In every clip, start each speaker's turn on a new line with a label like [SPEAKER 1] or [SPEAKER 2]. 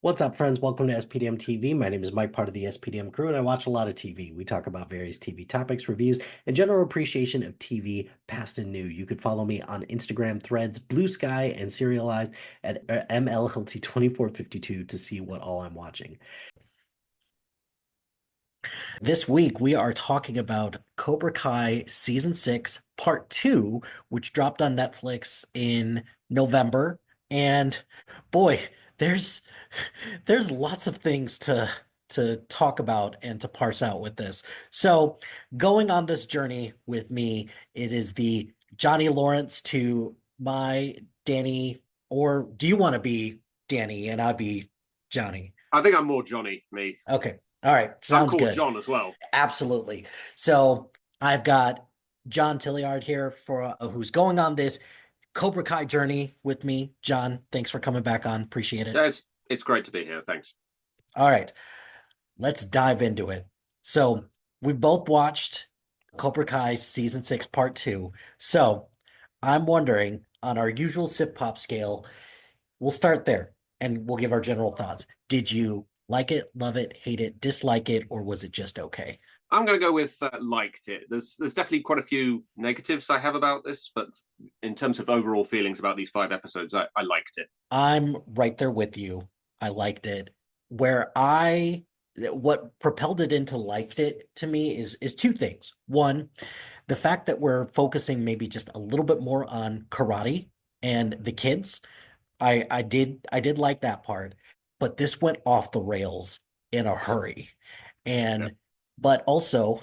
[SPEAKER 1] What's up, friends? Welcome to SPDM TV. My name is Mike, part of the SPDM crew, and I watch a lot of TV. We talk about various TV topics, reviews, and general appreciation of TV, past and new. You could follow me on Instagram, Threads, Blue Sky, and Serialized at MLHilty2452 to see what all I'm watching. This week, we are talking about Cobra Kai Season 6, Part 2, which dropped on Netflix in November. And boy, there's there's lots of things to talk about and to parse out with this. So, going on this journey with me, it is the Johnny Lawrence to my Danny, or do you want to be Danny and I be Johnny?
[SPEAKER 2] I think I'm more Johnny, me.
[SPEAKER 1] Okay. All right.
[SPEAKER 2] I'm
[SPEAKER 1] Sounds
[SPEAKER 2] called
[SPEAKER 1] good.
[SPEAKER 2] John as well.
[SPEAKER 1] Absolutely. So I've got John Tillyard here for who's going on this Cobra Kai journey with me. John, thanks for coming back on. Appreciate it.
[SPEAKER 2] Yeah, it's great to be here. Thanks.
[SPEAKER 1] All right, let's dive into it. So we both watched Cobra Kai season 6, part 2. So I'm wondering, on our usual sip pop scale, we'll start there and we'll give our general thoughts. Did you like it, love it, hate it, dislike it, or was it just okay?
[SPEAKER 2] I'm going to go with liked it. There's definitely quite a few negatives I have about this, but in terms of overall feelings about these 5 episodes, I liked it.
[SPEAKER 1] I'm right there with you. I liked it. What propelled it into liked it to me is two things. One, the fact that we're focusing maybe just a little bit more on karate and the kids. I did like that part, but this went off the rails in a hurry.
[SPEAKER 2] Yeah.
[SPEAKER 1] And but also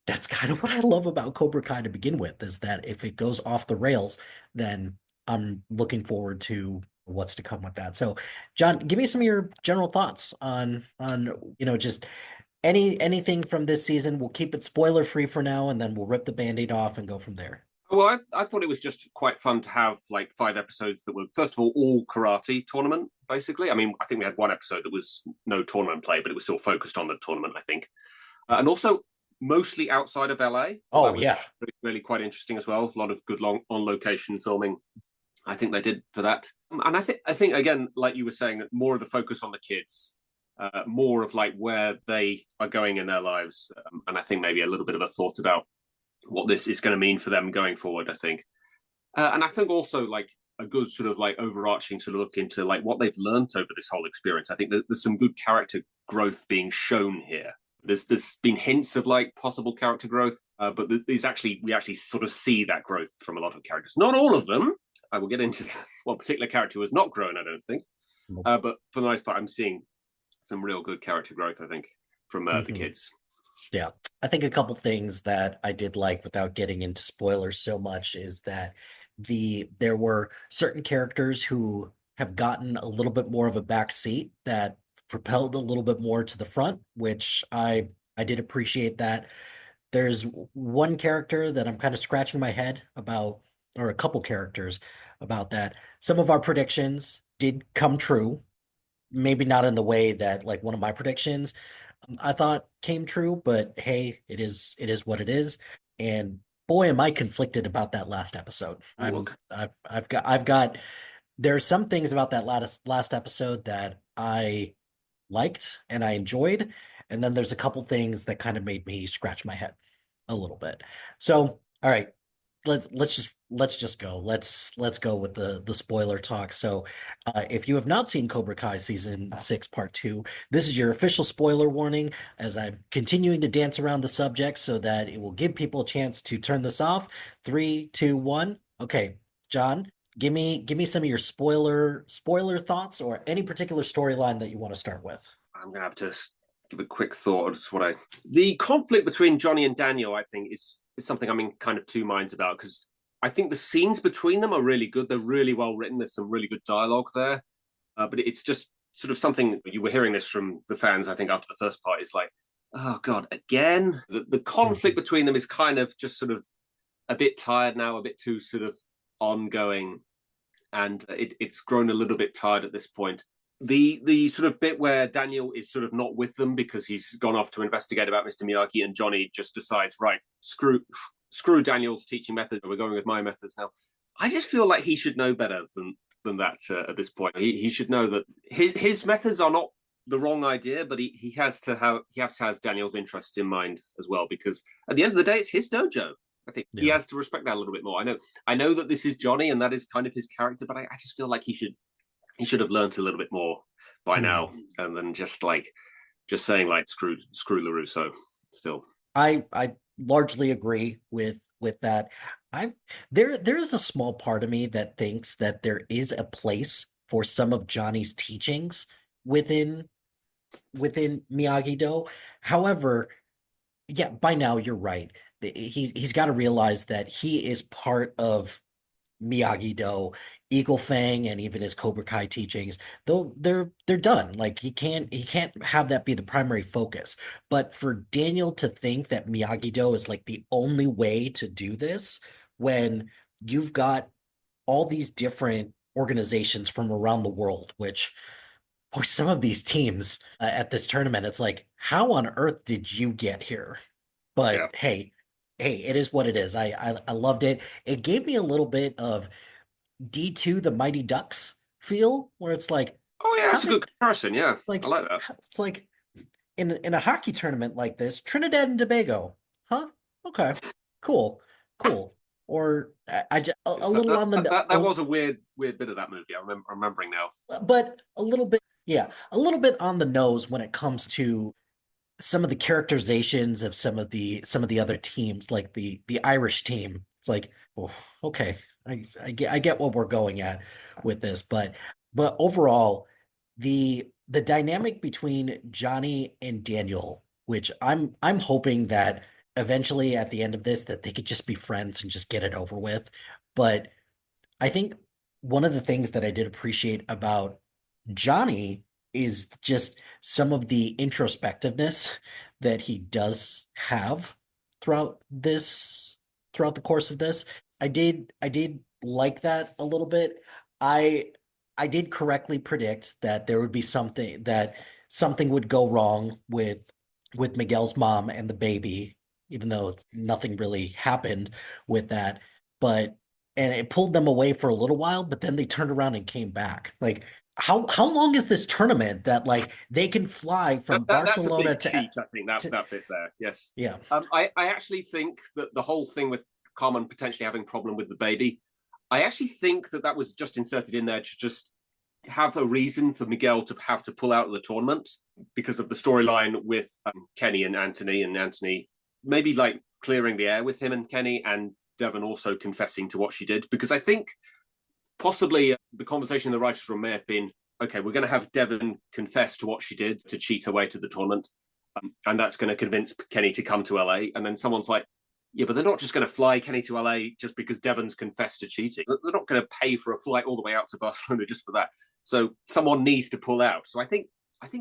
[SPEAKER 1] that's kind of what I love about Cobra Kai to begin with, is that if it goes off the rails, then I'm looking forward to what's to come with that. So, John, give me some of your general thoughts on just anything from this season. We'll keep it spoiler free for now, and then we'll rip the band-aid off and go from there.
[SPEAKER 2] Well, I thought it was just quite fun to have like 5 episodes that were, first of all karate tournament, basically. I mean, I think we had one episode that was no tournament play, but it was still focused on the tournament, I think. And also mostly outside of LA.
[SPEAKER 1] Oh
[SPEAKER 2] That was
[SPEAKER 1] yeah.
[SPEAKER 2] really quite interesting as well. A lot of good long on location filming. I think they did for that. And I think again, like you were saying, more of the focus on the kids, more of like where they are going in their lives, and I think maybe a little bit of a thought about what this is going to mean for them going forward. I think, and I think also like a good sort of like overarching sort of look into like what they've learned over this whole experience. I think there's some good character growth being shown here. There's been hints of like possible character growth, but we actually sort of see that growth from a lot of characters. Not all of them. I will get into one particular character who has not grown, I don't think. But for the most part, I'm seeing some real good character growth, I think, from the kids.
[SPEAKER 1] Yeah. I think a couple things that I did like without getting into spoilers so much is that there were certain characters who have gotten a little bit more of a back seat that propelled a little bit more to the front, which I did appreciate that. There's one character that I'm kind of scratching my head about, or a couple characters about that. Some of our predictions did come true, maybe not in the way that like one of my predictions I thought came true, but hey, it is what it is. And boy, am I conflicted about that last episode. I've got there are some things about that last episode that I liked and I enjoyed, and then there's a couple things that kind of made me scratch my head a little bit. So, all right, let's just go. Let's go with the spoiler talk. So, if you have not seen Cobra Kai season 6 part 2, this is your official spoiler warning as I'm continuing to dance around the subject so that it will give people a chance to turn this off. 3, 2, 1. Okay, John, give me some of your spoiler thoughts or any particular storyline that you want to start with.
[SPEAKER 2] I'm gonna have to give a quick thought. It's what I the conflict between Johnny and Daniel, I think, is something I'm in kind of two minds about because I think the scenes between them are really good. They're really well written. There's some really good dialogue there, but it's just sort of something you were hearing this from the fans. I think after the first part is like, oh god, again. The conflict between them is kind of just sort of a bit tired now, a bit too sort of ongoing, and it's grown a little bit tired at this point. The sort of bit where Daniel is sort of not with them because he's gone off to investigate about Mr. Miyagi, and Johnny just decides, right, screw Daniel's teaching method. We're going with my methods now. I just feel like he should know better than that at this point. He should know that his methods are not the wrong idea, but he has to have Daniel's interests in mind as well, because at the end of the day, it's his dojo. I think he
[SPEAKER 1] Yeah.
[SPEAKER 2] has to respect that a little bit more. I know that this is Johnny and that is kind of his character, but I just feel like he should have learned a little bit more by now, and then just saying like screw LaRusso still.
[SPEAKER 1] I largely agree with that. I there's a small part of me that thinks that there is a place for some of Johnny's teachings within Miyagi-Do. However, yeah, by now you're right. He's got to realize that he is part of Miyagi-Do, Eagle Fang, and even his Cobra Kai teachings, though they're done. Like he can't have that be the primary focus. But for Daniel to think that Miyagi-Do is like the only way to do this, when you've got all these different organizations from around the world, which for some of these teams at this tournament, it's like, how on earth did you get here?
[SPEAKER 2] Yeah.
[SPEAKER 1] But hey, it is what it is. I loved it. It gave me a little bit of D2 the Mighty Ducks feel, where it's like,
[SPEAKER 2] Oh yeah,
[SPEAKER 1] how
[SPEAKER 2] that's a
[SPEAKER 1] did
[SPEAKER 2] good comparison. Yeah, I
[SPEAKER 1] like
[SPEAKER 2] like that.
[SPEAKER 1] it's like in a hockey tournament like this, Trinidad and Tobago, huh? Okay, cool, cool. Or I just a
[SPEAKER 2] Yes, that,
[SPEAKER 1] little
[SPEAKER 2] that,
[SPEAKER 1] on the
[SPEAKER 2] that, that was a weird bit of that movie. Remembering now.
[SPEAKER 1] but a little bit, yeah, a little bit on the nose when it comes to some of the characterizations of some of the other teams, like the Irish team. It's like, oh, okay, I get what we're going at with this, but overall, the dynamic between Johnny and Daniel, which I'm hoping that eventually at the end of this that they could just be friends and just get it over with. But I think one of the things that I did appreciate about Johnny is just some of the introspectiveness that he does have throughout this throughout the course of this. I did like that a little bit. I I did correctly predict that there would be something would go wrong with Miguel's mom and the baby, even though nothing really happened with that. But and it pulled them away for a little while, but then they turned around and came back. Like how long is this tournament that like they can fly from
[SPEAKER 2] That's a
[SPEAKER 1] Barcelona
[SPEAKER 2] big cheat, I think, that
[SPEAKER 1] to
[SPEAKER 2] that bit there. Yes.
[SPEAKER 1] yeah.
[SPEAKER 2] I actually think that the whole thing with Carmen potentially having a problem with the baby, I actually think that was just inserted in there to just have a reason for Miguel to have to pull out of the tournament because of the storyline with Kenny and Anthony maybe like clearing the air with him and Kenny, and Devon also confessing to what she did, because I think possibly the conversation in the writers' room may have been, okay, we're going to have Devon confess to what she did to cheat her way to the tournament, and that's going to convince Kenny to come to LA. And then someone's like, yeah, but they're not just going to fly Kenny to LA just because Devon's confessed to cheating. They're not going to pay for a flight all the way out to Barcelona just for that. So someone needs to pull out. So I think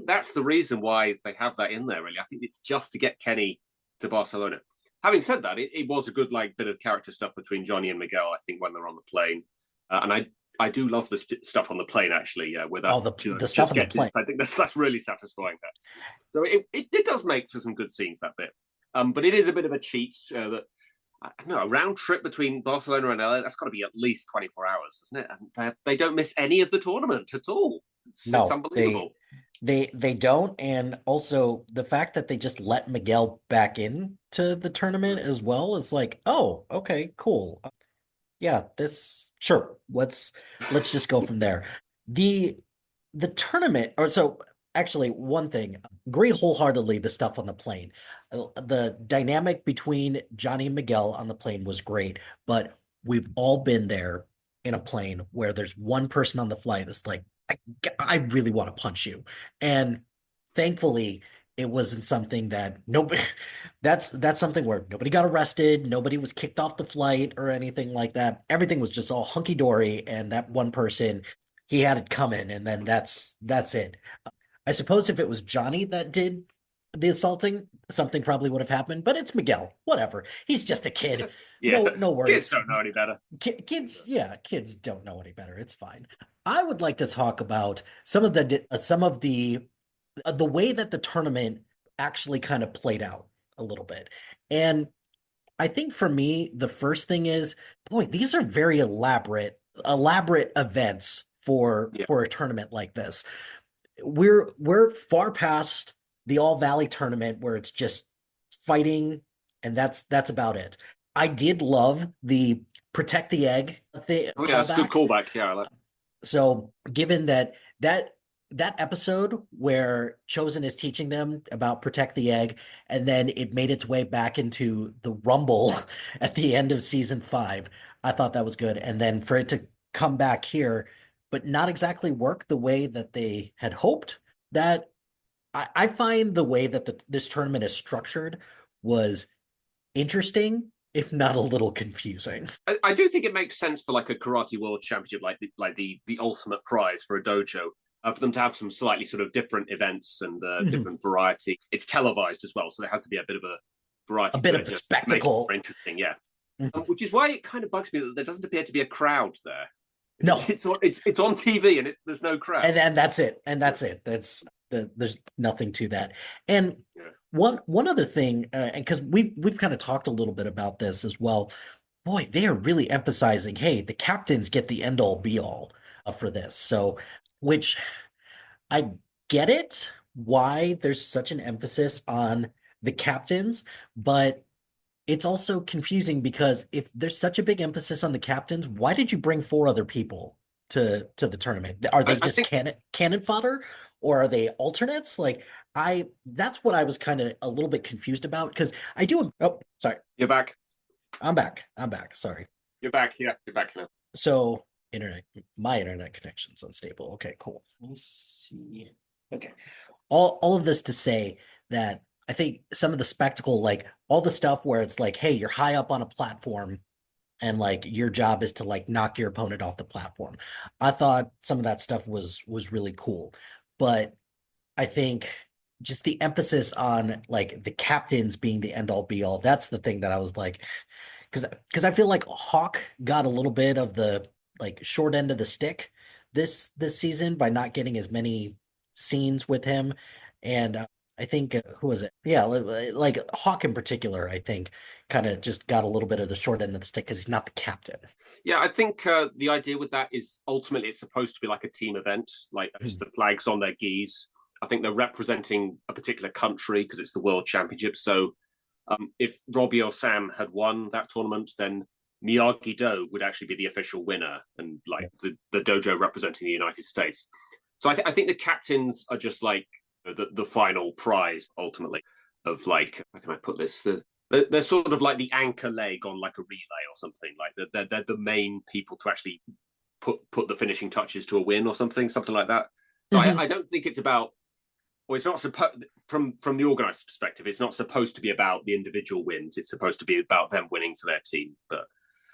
[SPEAKER 2] that's the reason why they have that in there. Really, I think it's just to get Kenny to Barcelona. Having said that, it was a good like bit of character stuff between Johnny and Miguel. I think when they're on the plane, and I do love the stuff on the plane actually. Where that
[SPEAKER 1] Oh, the stuff
[SPEAKER 2] just
[SPEAKER 1] on the
[SPEAKER 2] get
[SPEAKER 1] plane.
[SPEAKER 2] I think that's really satisfying. That so it does make for some good scenes, that bit. But it is a bit of a cheat that no, a round trip between Barcelona and LA, that's got to be at least 24 hours, isn't it? And they don't miss any of the tournament at all. It's
[SPEAKER 1] No,
[SPEAKER 2] unbelievable.
[SPEAKER 1] they don't, and also the fact that they just let Miguel back in to the tournament as well is like, oh, okay, cool. Yeah, this sure. Let's just go from there. The the tournament, or so actually one thing, agree wholeheartedly the stuff on the plane. The dynamic between Johnny and Miguel on the plane was great, but we've all been there in a plane where there's one person on the flight that's like, I really want to punch you. And thankfully, it wasn't something that nobody that's something where nobody got arrested, nobody was kicked off the flight or anything like that. Everything was just all hunky dory, and that one person, he had it coming, and then that's it. I suppose if it was Johnny that did the assaulting, something probably would have happened, but it's Miguel. Whatever. He's just a kid.
[SPEAKER 2] Yeah,
[SPEAKER 1] No
[SPEAKER 2] kids
[SPEAKER 1] worries.
[SPEAKER 2] don't know any better.
[SPEAKER 1] Kids, yeah, kids don't know any better. It's fine. I would like to talk about some of the way that the tournament actually kind of played out a little bit. And I think for me, the first thing is, boy, these are very elaborate events
[SPEAKER 2] Yeah.
[SPEAKER 1] for a tournament like this. We're far past the All Valley tournament where it's just fighting and that's about it. I did love the protect the egg
[SPEAKER 2] Oh yeah, that's a good
[SPEAKER 1] callback.
[SPEAKER 2] callback. Yeah,
[SPEAKER 1] So given that that episode where Chosen is teaching them about protect the egg, and then it made its way back into the Rumble at the end of season 5, I thought that was good. And then for it to come back here, but not exactly work the way that they had hoped, that I find the way that this tournament is structured was interesting, if not a little confusing.
[SPEAKER 2] I do think it makes sense for like a karate world championship, like the ultimate prize for a dojo, for them to have some slightly sort of different events and
[SPEAKER 1] Mhm.
[SPEAKER 2] different variety. It's televised as well, so there has to be a bit of a
[SPEAKER 1] A
[SPEAKER 2] variety
[SPEAKER 1] bit
[SPEAKER 2] to
[SPEAKER 1] of
[SPEAKER 2] it
[SPEAKER 1] a
[SPEAKER 2] to make it
[SPEAKER 1] spectacle.
[SPEAKER 2] more interesting. Yeah,
[SPEAKER 1] Mhm.
[SPEAKER 2] which is why it kind of bugs me that there doesn't appear to be a crowd there.
[SPEAKER 1] No,
[SPEAKER 2] It's on TV and there's no crowd.
[SPEAKER 1] and that's it. And
[SPEAKER 2] Yeah,
[SPEAKER 1] that's it. There's nothing to that. And
[SPEAKER 2] yeah.
[SPEAKER 1] one other thing, and because we've kind of talked a little bit about this as well. Boy, they are really emphasizing, hey, the captains get the end all be all for this. So, which I get it, why there's such an emphasis on the captains, but it's also confusing because if there's such a big emphasis on the captains, why did you bring 4 other people to the tournament? Are they
[SPEAKER 2] I
[SPEAKER 1] just
[SPEAKER 2] think
[SPEAKER 1] cannon fodder, or are they alternates? Like that's what I was kind of a little bit confused about because I do. Oh, sorry,
[SPEAKER 2] you're back.
[SPEAKER 1] I'm back. I'm back. Sorry.
[SPEAKER 2] You're back. Yeah, you're back now.
[SPEAKER 1] So internet, my internet connection's unstable. Okay, cool. Let me see. Okay. All of this to say that I think some of the spectacle, like all the stuff where it's like, hey, you're high up on a platform and like your job is to like knock your opponent off the platform. I thought some of that stuff was really cool. But I think just the emphasis on like the captains being the end all be all, that's the thing that I was like, because I feel like Hawk got a little bit of the like short end of the stick this season by not getting as many scenes with him, and I think who was it? Yeah, like Hawk in particular, I think kind of just got a little bit of the short end of the stick because he's not the captain.
[SPEAKER 2] Yeah, I think the idea with that is ultimately it's supposed to be like a team event, like just
[SPEAKER 1] Mhm.
[SPEAKER 2] the flags on their gis. I think they're representing a particular country because it's the World Championship. So if Robbie or Sam had won that tournament, then Miyagi Do would actually be the official winner, and like the dojo representing the United States. So I think the captains are just like the final prize ultimately of like how can I put this? They're sort of like the anchor leg on like a relay or something. Like they're the main people to actually put the finishing touches to a win or something like that. So
[SPEAKER 1] Mhm.
[SPEAKER 2] I don't think it's about well, it's not supposed from the organized perspective. It's not supposed to be about the individual wins. It's supposed to be about them winning for their team. But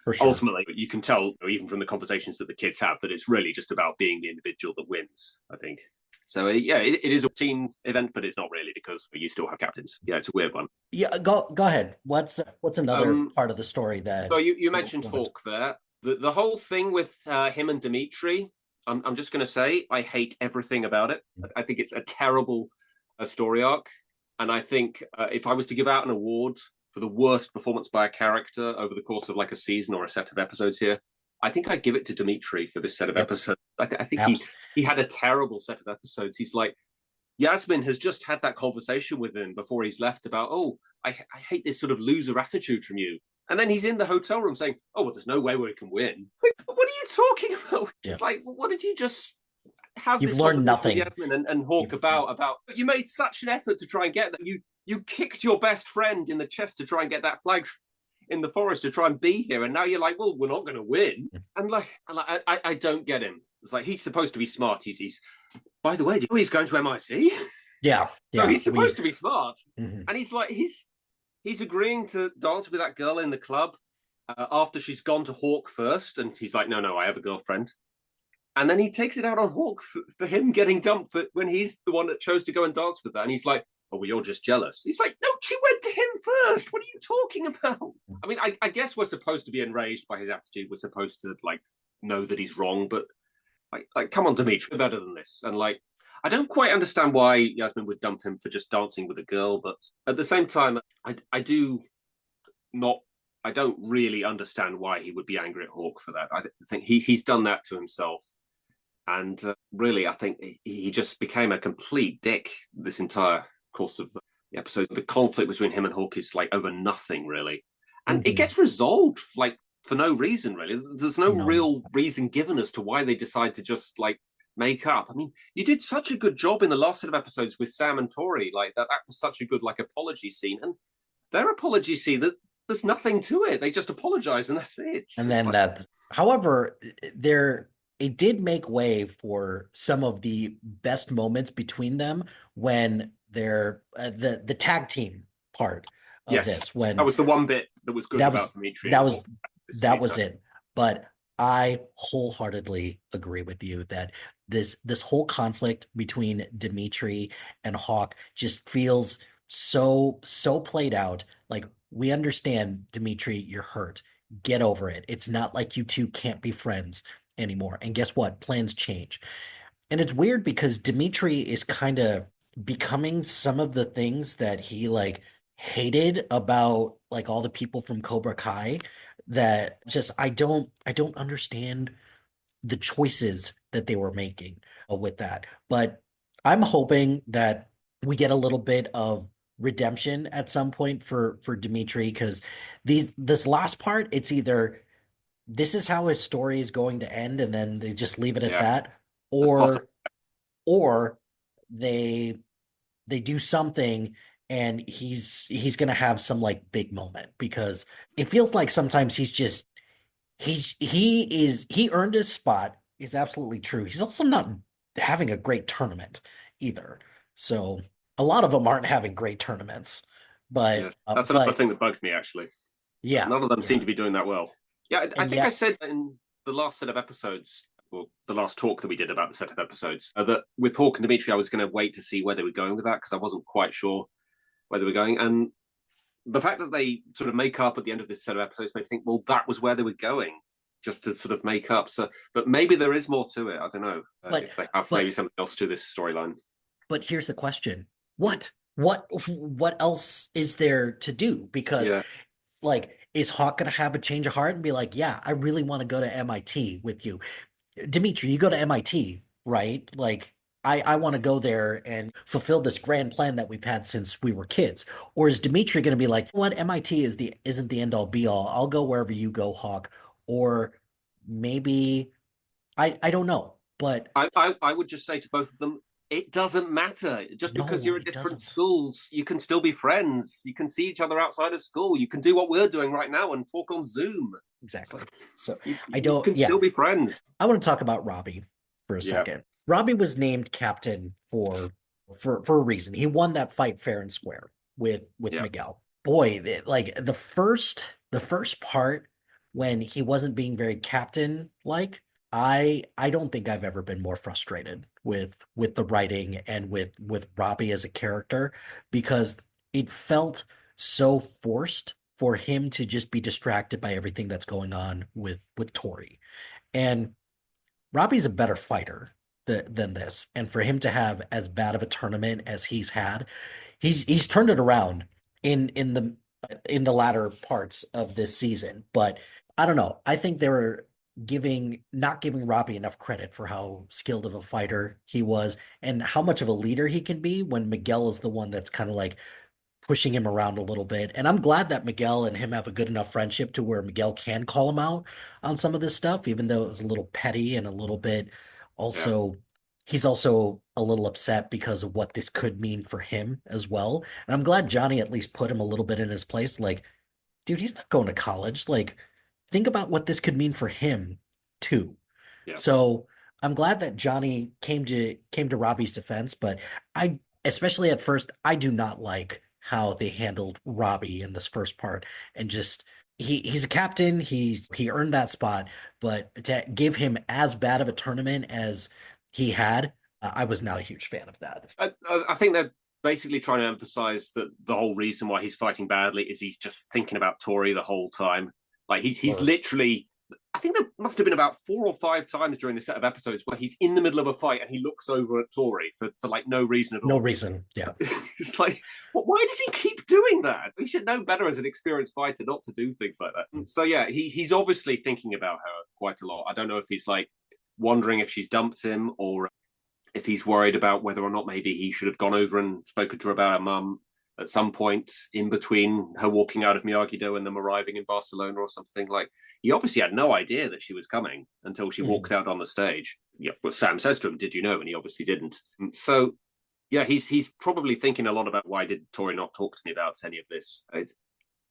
[SPEAKER 1] For sure.
[SPEAKER 2] ultimately, you can tell even from the conversations that the kids have that it's really just about being the individual that wins. I think. So yeah, it is a team event, but it's not really because you still have captains. Yeah, it's a weird one.
[SPEAKER 1] Yeah, go ahead. What's another
[SPEAKER 2] Um,
[SPEAKER 1] part of the story that
[SPEAKER 2] so you
[SPEAKER 1] you
[SPEAKER 2] mentioned
[SPEAKER 1] wanted?
[SPEAKER 2] Hawk there. The whole thing with him and Dimitri, I'm just going to say I hate everything about it. I think it's a terrible story arc, and I think if I was to give out an award for the worst performance by a character over the course of like a season or a set of episodes here, I think I'd give it to Dimitri for this set of
[SPEAKER 1] Yep.
[SPEAKER 2] episodes. I think he
[SPEAKER 1] Abs.
[SPEAKER 2] he had a terrible set of episodes. He's like Yasmin has just had that conversation with him before he's left about, oh, I hate this sort of loser attitude from you. And then he's in the hotel room saying, oh, well, there's no way we can win. Like, what are you talking about?
[SPEAKER 1] Yeah.
[SPEAKER 2] It's like, what did you just have
[SPEAKER 1] You've
[SPEAKER 2] this
[SPEAKER 1] learned
[SPEAKER 2] conversation with
[SPEAKER 1] nothing.
[SPEAKER 2] Yasmin and Hawk
[SPEAKER 1] You've
[SPEAKER 2] about you made such an effort to try and get that. You kicked your best friend in the chest to try and get that flag in the forest to try and be here. And now you're like, well, we're not going to win. And I don't get him. It's like, he's supposed to be smart. He's by the way, do you know he's going to MIT?
[SPEAKER 1] yeah,
[SPEAKER 2] So
[SPEAKER 1] yeah.
[SPEAKER 2] he's supposed to be smart,
[SPEAKER 1] Mhm.
[SPEAKER 2] and he's agreeing to dance with that girl in the club after she's gone to Hawk first, and he's like, no, I have a girlfriend, and then he takes it out on Hawk for him getting dumped when he's the one that chose to go and dance with her, and he's like, oh, well, you're just jealous. He's like, no, she went to him first. What are you talking about? I mean, I guess we're supposed to be enraged by his attitude. We're supposed to like know that he's wrong, but like, come on, Dimitri, we're better than this. And like, I don't quite understand why Yasmin would dump him for just dancing with a girl, but at the same time, I do not. I don't really understand why he would be angry at Hawk for that. I think he's done that to himself. And really, I think he just became a complete dick this entire course of the episode. The conflict between him and Hawk is like over nothing, really. And it
[SPEAKER 1] Hmm.
[SPEAKER 2] gets resolved like for no reason, really. There's no
[SPEAKER 1] No.
[SPEAKER 2] real reason given as to why they decide to just like make up. I mean, you did such a good job in the last set of episodes with Sam and Tori. Like that was such a good like apology scene. And their apology scene, that there's nothing to it. They just apologize and that's it.
[SPEAKER 1] And
[SPEAKER 2] It's
[SPEAKER 1] then
[SPEAKER 2] like,
[SPEAKER 1] that, however, there it did make way for some of the best moments between them when they're the tag team part of
[SPEAKER 2] yes,
[SPEAKER 1] this
[SPEAKER 2] that
[SPEAKER 1] when
[SPEAKER 2] was the one bit that was good
[SPEAKER 1] that
[SPEAKER 2] about
[SPEAKER 1] was
[SPEAKER 2] Dimitri
[SPEAKER 1] that
[SPEAKER 2] and
[SPEAKER 1] was
[SPEAKER 2] Hawk this
[SPEAKER 1] that was
[SPEAKER 2] season.
[SPEAKER 1] it. But I wholeheartedly agree with you that this whole conflict between Dimitri and Hawk just feels so played out. Like we understand, Dimitri, you're hurt. Get over it. It's not like you two can't be friends anymore. And guess what? Plans change. And it's weird because Dimitri is kind of becoming some of the things that he like hated about like all the people from Cobra Kai, that just I don't understand the choices that they were making with that. But I'm hoping that we get a little bit of redemption at some point for Dimitri, because this last part, it's either this is how his story is going to end and then they just leave it at
[SPEAKER 2] Yeah,
[SPEAKER 1] that,
[SPEAKER 2] that's possible.
[SPEAKER 1] or they they do something and he's gonna have some like big moment, because it feels like sometimes he earned his spot. Is absolutely true. He's also not having a great tournament either. So a lot of them aren't having great tournaments. But
[SPEAKER 2] Yes, that's another
[SPEAKER 1] but
[SPEAKER 2] thing that bugged me actually.
[SPEAKER 1] yeah,
[SPEAKER 2] None of them seem
[SPEAKER 1] yeah.
[SPEAKER 2] to be doing that well. Yeah, I
[SPEAKER 1] And
[SPEAKER 2] think I
[SPEAKER 1] yet,
[SPEAKER 2] said in the last set of episodes, or the last talk that we did about the set of episodes, that with Hawk and Dimitri, I was going to wait to see where they were going with that because I wasn't quite sure where they were going. And the fact that they sort of make up at the end of this set of episodes made me think, well, that was where they were going, just to sort of make up. So, but maybe there is more to it. I don't know
[SPEAKER 1] but
[SPEAKER 2] if they have maybe
[SPEAKER 1] but
[SPEAKER 2] something else to this storyline.
[SPEAKER 1] but here's the question. What else is there to do? Because
[SPEAKER 2] Yeah,
[SPEAKER 1] like, is Hawk gonna have a change of heart and be like, yeah, I really want to go to MIT with you? Dimitri, you go to MIT, right? Like, I want to go there and fulfill this grand plan that we've had since we were kids. Or is Dimitri going to be like, what, MIT isn't the end all be all. I'll go wherever you go, Hawk. Or maybe I don't know, but
[SPEAKER 2] I would just say to both of them, it doesn't matter. Just because
[SPEAKER 1] no,
[SPEAKER 2] you're at
[SPEAKER 1] it
[SPEAKER 2] different
[SPEAKER 1] doesn't.
[SPEAKER 2] schools, you can still be friends. You can see each other outside of school. You can do what we're doing right now and talk on Zoom. It's
[SPEAKER 1] Exactly.
[SPEAKER 2] like
[SPEAKER 1] So I
[SPEAKER 2] you
[SPEAKER 1] don't,
[SPEAKER 2] can
[SPEAKER 1] yeah,
[SPEAKER 2] still be friends.
[SPEAKER 1] I want to talk about Robbie for a
[SPEAKER 2] Yeah,
[SPEAKER 1] second. Robbie was named captain for a reason. He won that fight fair and square with
[SPEAKER 2] yeah.
[SPEAKER 1] Miguel. Boy, like the first part when he wasn't being very captain like, I don't think I've ever been more frustrated with the writing and with Robbie as a character, because it felt so forced for him to just be distracted by everything that's going on with Tori. And Robbie's a better fighter than this. And for him to have as bad of a tournament as he's had, he's turned it around in the latter parts of this season. But I don't know. I think they were giving not giving Robbie enough credit for how skilled of a fighter he was and how much of a leader he can be, when Miguel is the one that's kind of like pushing him around a little bit. And I'm glad that Miguel and him have a good enough friendship to where Miguel can call him out on some of this stuff, even though it was a little petty and a little bit
[SPEAKER 2] Yeah.
[SPEAKER 1] also, he's also a little upset because of what this could mean for him as well. And I'm glad Johnny at least put him a little bit in his place. Like, dude, he's not going to college. Like, think about what this could mean for him too.
[SPEAKER 2] Yeah.
[SPEAKER 1] So I'm glad that Johnny came to Robbie's defense, but I, especially at first, I do not like how they handled Robbie in this first part. And just he's a captain, he earned that spot, but to give him as bad of a tournament as he had, I was not a huge fan of that.
[SPEAKER 2] I think they're basically trying to emphasize that the whole reason why he's fighting badly is he's just thinking about Tori the whole time. Like he's
[SPEAKER 1] Or
[SPEAKER 2] literally. I think there must have been about 4 or 5 times during the set of episodes where he's in the middle of a fight and he looks over at Tori for like no reason at
[SPEAKER 1] no
[SPEAKER 2] all.
[SPEAKER 1] reason. Yeah.
[SPEAKER 2] It's like, well, why does he keep doing that? He should know better as an experienced fighter not to do things like that. So yeah, he's obviously thinking about her quite a lot. I don't know if he's like wondering if she's dumped him or if he's worried about whether or not maybe he should have gone over and spoken to her about her mum at some point in between her walking out of Miyagi-Do and them arriving in Barcelona or something. Like, he obviously had no idea that she was coming until she walked out on the stage. Yeah, but Sam says to him, "Did you know?" And he obviously didn't. So yeah, he's probably thinking a lot about, why did Tori not talk to me about any of this?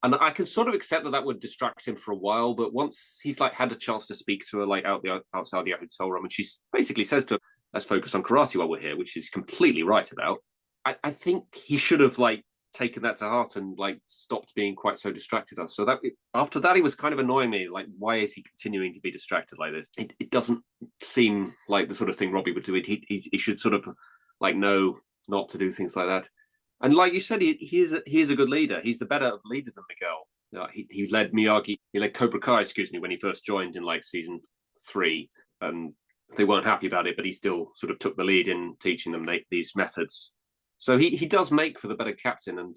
[SPEAKER 2] And I can sort of accept that would distract him for a while, but once he's like had a chance to speak to her, like outside the hotel room, and she basically says to him, "Let's focus on karate while we're here," which is completely right about. I think he should have like taken that to heart and like stopped being quite so distracted. So that after that, he was kind of annoying me. Like, why is he continuing to be distracted like this? It doesn't seem like the sort of thing Robbie would do. He should sort of like know not to do things like that. And like you said, he is a good leader. He's the better leader than Miguel. He led he led Cobra Kai, when he first joined in like season 3. They weren't happy about it, but he still sort of took the lead in teaching them these methods. So he does make for the better captain. And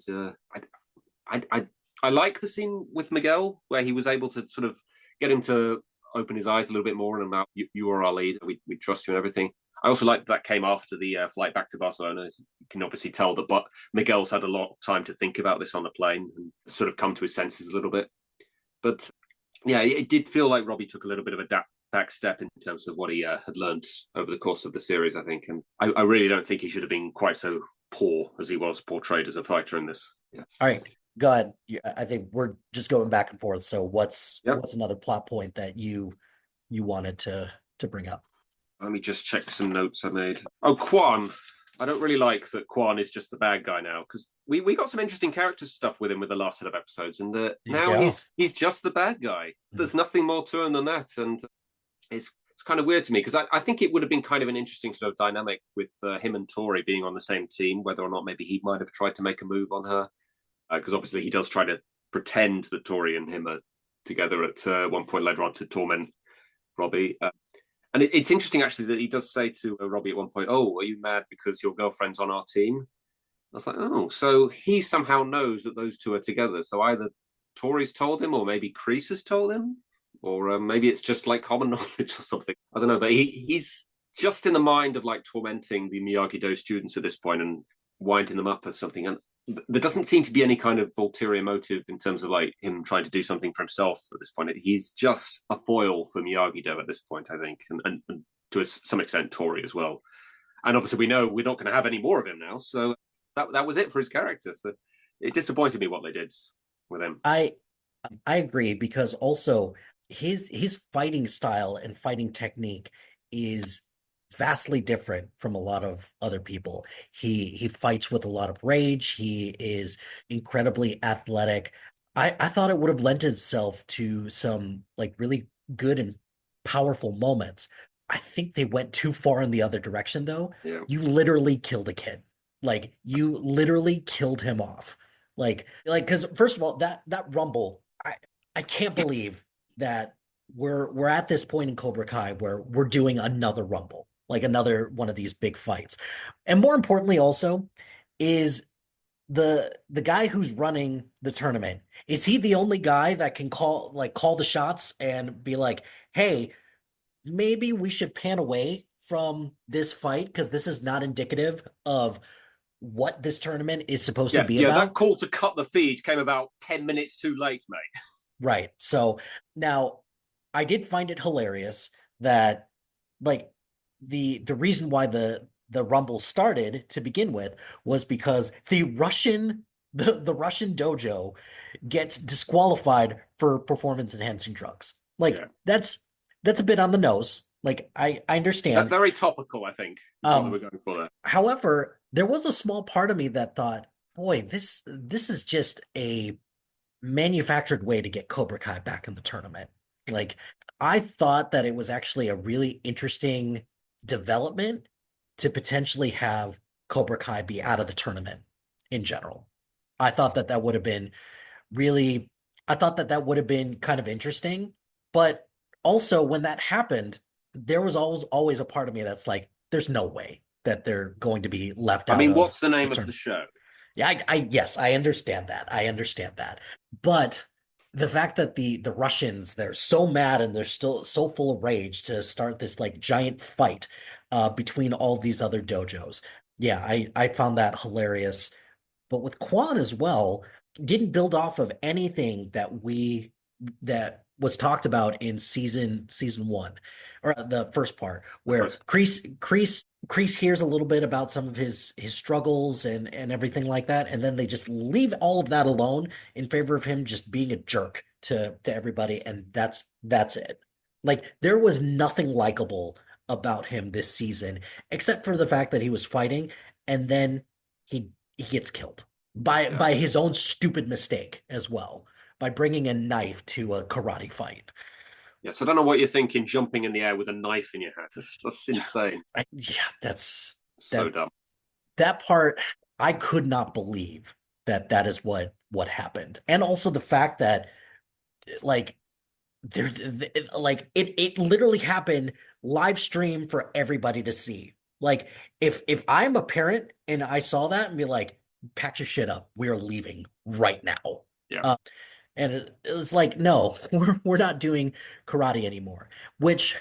[SPEAKER 2] I like the scene with Miguel where he was able to sort of get him to open his eyes a little bit more and about, you are our lead, we trust you and everything. I also like that came after the flight back to Barcelona. You can obviously tell that, but Miguel's had a lot of time to think about this on the plane and sort of come to his senses a little bit. But yeah, it did feel like Robbie took a little bit of a back step in terms of what he had learned over the course of the series, I think. And I really don't think he should have been quite so poor as he was portrayed as a fighter in this.
[SPEAKER 1] Yeah. All right, go ahead. I think we're just going back and forth. So what's another plot point that you wanted to bring up?
[SPEAKER 2] Let me just check some notes I made. Oh, Quan. I don't really like that Quan is just the bad guy now, because we got some interesting character stuff with him with the last set of episodes, and now he's just the bad guy. There's nothing more to him than that, and it's kind of weird to me, because I think it would have been kind of an interesting sort of dynamic with him and Tori being on the same team, whether or not maybe he might have tried to make a move on her, because obviously he does try to pretend that Tori and him are together at one point later on to torment Robbie. And it's interesting, actually, that he does say to Robbie at one point, "Oh, are you mad because your girlfriend's on our team?" I was like, oh, so he somehow knows that those two are together. So either Tori's told him, or maybe Kreese has told him, or maybe it's just like common knowledge or something. I don't know, but he's just in the mind of like tormenting the Miyagi-Do students at this point and winding them up as something. And there doesn't seem to be any kind of ulterior motive in terms of like him trying to do something for himself at this point. He's just a foil for Miyagi-Do at this point, I think, and to some extent Tori as well. And obviously we know we're not going to have any more of him now, so that was it for his character. So it disappointed me what they did with him.
[SPEAKER 1] I agree, because also his fighting style and fighting technique is vastly different from a lot of other people. He fights with a lot of rage. He is incredibly athletic. I thought it would have lent itself to some like really good and powerful moments. I think they went too far in the other direction, though.
[SPEAKER 2] Yeah.
[SPEAKER 1] You literally killed a kid. Like, you literally killed him off. Like, because first of all, that Rumble, I can't believe that we're at this point in Cobra Kai where we're doing another Rumble, like another one of these big fights. And more importantly, also, is the guy who's running the tournament, is he the only guy that can call the shots and be like, hey, maybe we should pan away from this fight because this is not indicative of what this tournament is supposed to be about?
[SPEAKER 2] That call to cut the feed came about 10 minutes too late, mate.
[SPEAKER 1] Right. So now I did find it hilarious that like the reason why the Rumble started to begin with was because the Russian dojo gets disqualified for performance enhancing drugs. Like, that's a bit on the nose. Like, I understand.
[SPEAKER 2] That's very topical, I think. What we're going for there.
[SPEAKER 1] However, there was a small part of me that thought, boy, this is just a manufactured way to get Cobra Kai back in the tournament. Like, I thought that it was actually a really interesting development to potentially have Cobra Kai be out of the tournament in general. I thought that would have been kind of interesting. But also, when that happened, there was always a part of me that's like, there's no way that they're going to be left out.
[SPEAKER 2] I mean, what's the name of the show?
[SPEAKER 1] Yeah, yes, I understand that. But the fact that the Russians, they're so mad and they're still so full of rage to start this like giant fight between all these other dojos. Yeah, I found that hilarious. But with Quan as well, didn't build off of anything that was talked about in season one, or the first part,
[SPEAKER 2] The
[SPEAKER 1] where
[SPEAKER 2] first,
[SPEAKER 1] Kreese hears a little bit about some of his struggles and everything like that, and then they just leave all of that alone in favor of him just being a jerk to everybody, and that's it. Like there was nothing likable about him this season, except for the fact that he was fighting, and then he gets killed
[SPEAKER 2] yeah.
[SPEAKER 1] by his own stupid mistake as well, by bringing a knife to a karate fight.
[SPEAKER 2] Yeah, so I don't know what you're thinking, jumping in the air with a knife in your hand. That's insane.
[SPEAKER 1] Yeah,
[SPEAKER 2] So
[SPEAKER 1] that
[SPEAKER 2] dumb.
[SPEAKER 1] that part I could not believe that that is what happened. And also the fact that like there like it literally happened live stream for everybody to see. Like if I'm a parent and I saw that and be like, pack your shit up, we're leaving right now.
[SPEAKER 2] Yeah.
[SPEAKER 1] And it's like, no, we're not doing karate anymore, which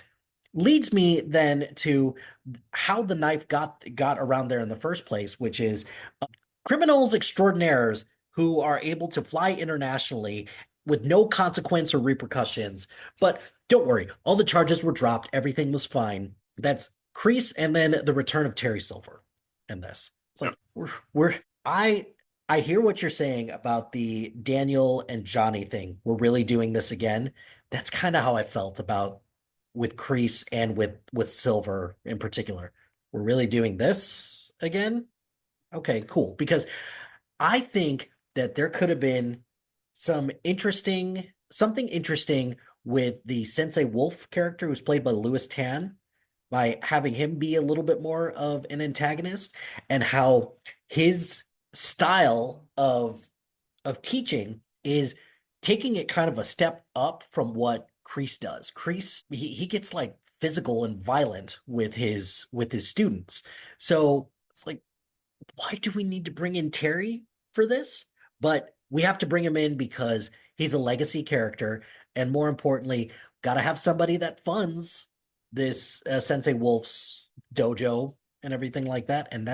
[SPEAKER 1] leads me then to how the knife got around there in the first place, which is criminals extraordinaires who are able to fly internationally with no consequence or repercussions. But don't worry, all the charges were dropped, everything was fine. That's Kreese and then the return of Terry Silver in this. It's
[SPEAKER 2] Yeah.
[SPEAKER 1] like we're I I hear what you're saying about the Daniel and Johnny thing. We're really doing this again. That's kind of how I felt about with Kreese and with Silver in particular. We're really doing this again? Okay, cool. Because I think that there could have been something interesting with the Sensei Wolf character who's played by Louis Tan, by having him be a little bit more of an antagonist, and how his style of teaching is taking it kind of a step up from what Kreese does. Kreese, he gets like physical and violent with his students. So it's like, why do we need to bring in Terry for this? But we have to bring him in because he's a legacy character, and more importantly, got to have somebody that funds this Sensei Wolf's dojo and everything like that. And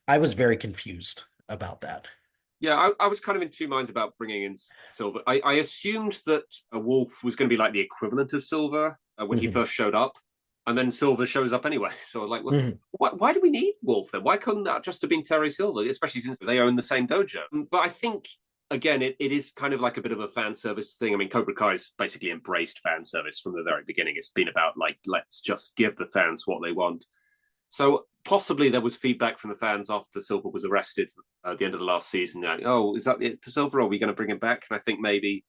[SPEAKER 1] I was very confused about that.
[SPEAKER 2] Yeah, I was kind of in two minds about bringing in Silver. I assumed that a Wolf was going to be like the equivalent of Silver when he
[SPEAKER 1] Mhm.
[SPEAKER 2] first showed up, and then Silver shows up anyway. So I was like, well,
[SPEAKER 1] Mhm.
[SPEAKER 2] why do we need Wolf then? Why couldn't that just have been Terry Silver, especially since they own the same dojo? But I think again, it is kind of like a bit of a fan service thing. I mean, Cobra Kai's basically embraced fan service from the very beginning. It's been about like, let's just give the fans what they want. So possibly there was feedback from the fans after Silver was arrested at the end of the last season. Like, oh, is that it for Silver? Or are we going to bring him back? And I think maybe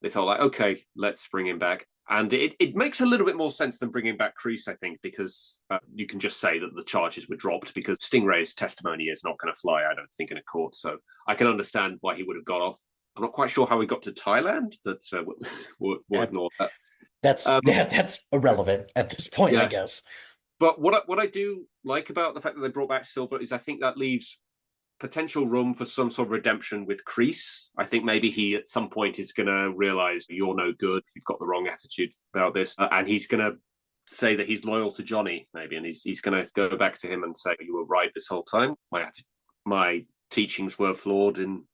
[SPEAKER 2] they felt like, okay, let's bring him back. And it makes a little bit more sense than bringing back Kreese, I think, because you can just say that the charges were dropped because Stingray's testimony is not going to fly, I don't think, in a court. So I can understand why he would have got off. I'm not quite sure how he got to Thailand, but we'll
[SPEAKER 1] That,
[SPEAKER 2] ignore that.
[SPEAKER 1] that's
[SPEAKER 2] Um,
[SPEAKER 1] that's irrelevant at this point, I
[SPEAKER 2] yeah,
[SPEAKER 1] guess.
[SPEAKER 2] but what I do like about the fact that they brought back Silver is I think that leaves potential room for some sort of redemption with Kreese. I think maybe he at some point is going to realize you're no good, you've got the wrong attitude about this, and he's going to say that he's loyal to Johnny, maybe, and he's going to go back to him and say you were right this whole time. My teachings were flawed in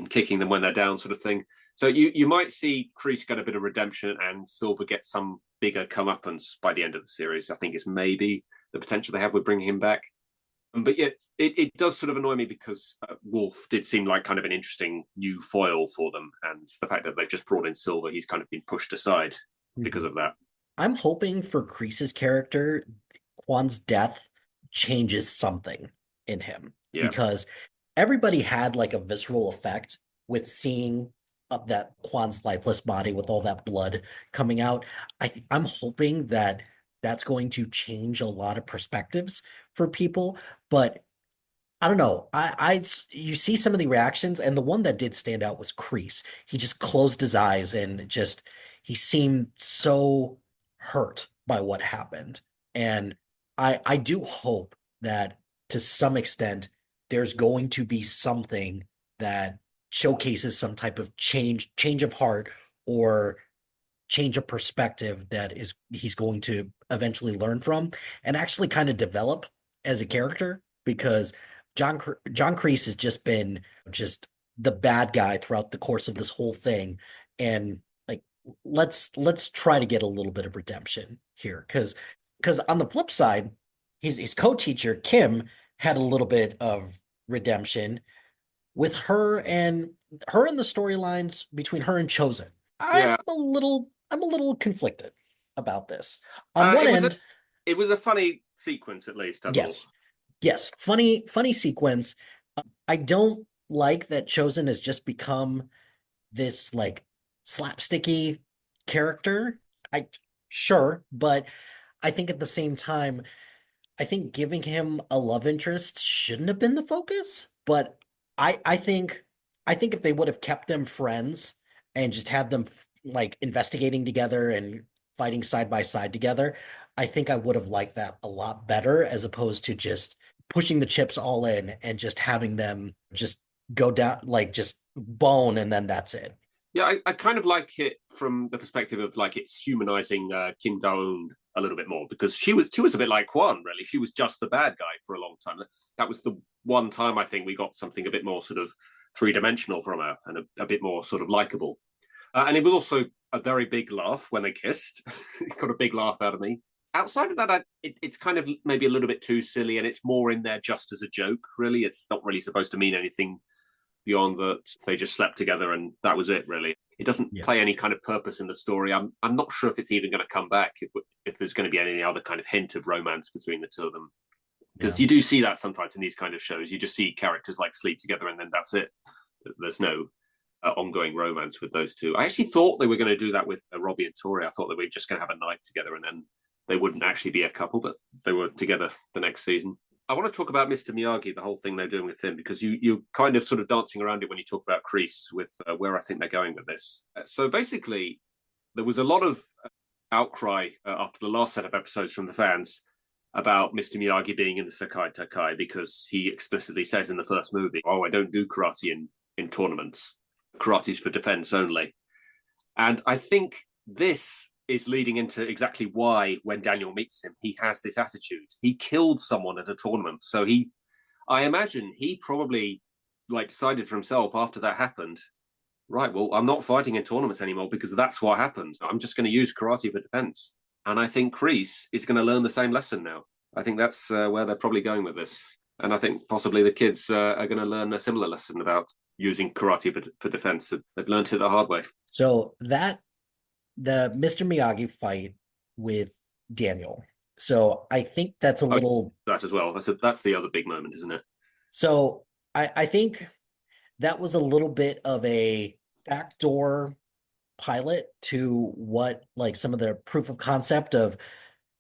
[SPEAKER 2] kicking them when they're down, sort of thing. So you might see Kreese get a bit of redemption and Silver get some bigger comeuppance by the end of the series. I think it's maybe the potential they have with bringing him back. But yet, it does sort of annoy me because Wolf did seem like kind of an interesting new foil for them, and the fact that they've just brought in Silver, he's kind of been pushed aside because
[SPEAKER 1] Mhm.
[SPEAKER 2] of that.
[SPEAKER 1] I'm hoping for Kreese's character, Kwan's death changes something in him,
[SPEAKER 2] Yeah,
[SPEAKER 1] because everybody had like a visceral effect with seeing that Kwan's lifeless body with all that blood coming out. I'm hoping that that's going to change a lot of perspectives for people, but I don't know. You see some of the reactions, and the one that did stand out was Kreese. He just closed his eyes and just he seemed so hurt by what happened. And I do hope that to some extent there's going to be something that showcases some type of change of heart or change of perspective that is he's going to eventually learn from and actually kind of develop as a character because John Kreese has just been just the bad guy throughout the course of this whole thing and like let's try to get a little bit of redemption here because on the flip side his co-teacher Kim had a little bit of redemption with her and the storylines between her and Chosen.
[SPEAKER 2] Yeah,
[SPEAKER 1] I'm a little conflicted about this. On one
[SPEAKER 2] it was
[SPEAKER 1] end,
[SPEAKER 2] a funny sequence at least. I thought.
[SPEAKER 1] yes, yes, funny sequence. I don't like that Chosen has just become this like slapsticky character. I sure, but I think at the same time, I think giving him a love interest shouldn't have been the focus, but I think if they would have kept them friends and just had them like investigating together and fighting side by side together, I think I would have liked that a lot better as opposed to just pushing the chips all in and just having them just go down like just bone and then that's it.
[SPEAKER 2] Yeah, I kind of like it from the perspective of like it's humanizing Kim Do-eun a little bit more because she was a bit like Kwan, really. She was just the bad guy for a long time. That was the one time I think we got something a bit more sort of three-dimensional from her and a bit more sort of likable. And it was also a very big laugh when they kissed. It got a big laugh out of me. Outside of that, it's kind of maybe a little bit too silly, and it's more in there just as a joke. Really, it's not really supposed to mean anything beyond that they just slept together and that was it. Really, it doesn't
[SPEAKER 1] Yeah.
[SPEAKER 2] play any kind of purpose in the story. I'm not sure if it's even going to come back if there's going to be any other kind of hint of romance between the two of them
[SPEAKER 1] Yeah.
[SPEAKER 2] because you do see that sometimes in these kind of shows. You just see characters like sleep together and then that's it. There's no ongoing romance with those two. I actually thought they were going to do that with Robbie and Tori. I thought they were just going to have a night together and then they wouldn't actually be a couple, but they were together the next season. I want to talk about Mr. Miyagi, the whole thing they're doing with him, because you're kind of sort of dancing around it when you talk about Kreese with where I think they're going with this. So basically, there was a lot of outcry after the last set of episodes from the fans about Mr. Miyagi being in the Sekai Takai because he explicitly says in the first movie, "Oh, I don't do karate in tournaments. Karate's for defense only." And I think this is leading into exactly why, when Daniel meets him, he has this attitude. He killed someone at a tournament, so I imagine he probably like decided for himself after that happened. Right, well, I'm not fighting in tournaments anymore because that's what happens. I'm just going to use karate for defense. And I think Kreese is going to learn the same lesson now. I think that's where they're probably going with this. And I think possibly the kids are going to learn a similar lesson about using karate for defense. They've learned it the hard way.
[SPEAKER 1] So that the Mr. Miyagi fight with Daniel. So I think that's a
[SPEAKER 2] Oh,
[SPEAKER 1] little
[SPEAKER 2] that as well. That's the other big moment, isn't it?
[SPEAKER 1] so I think that was a little bit of a backdoor pilot to what like some of the proof of concept of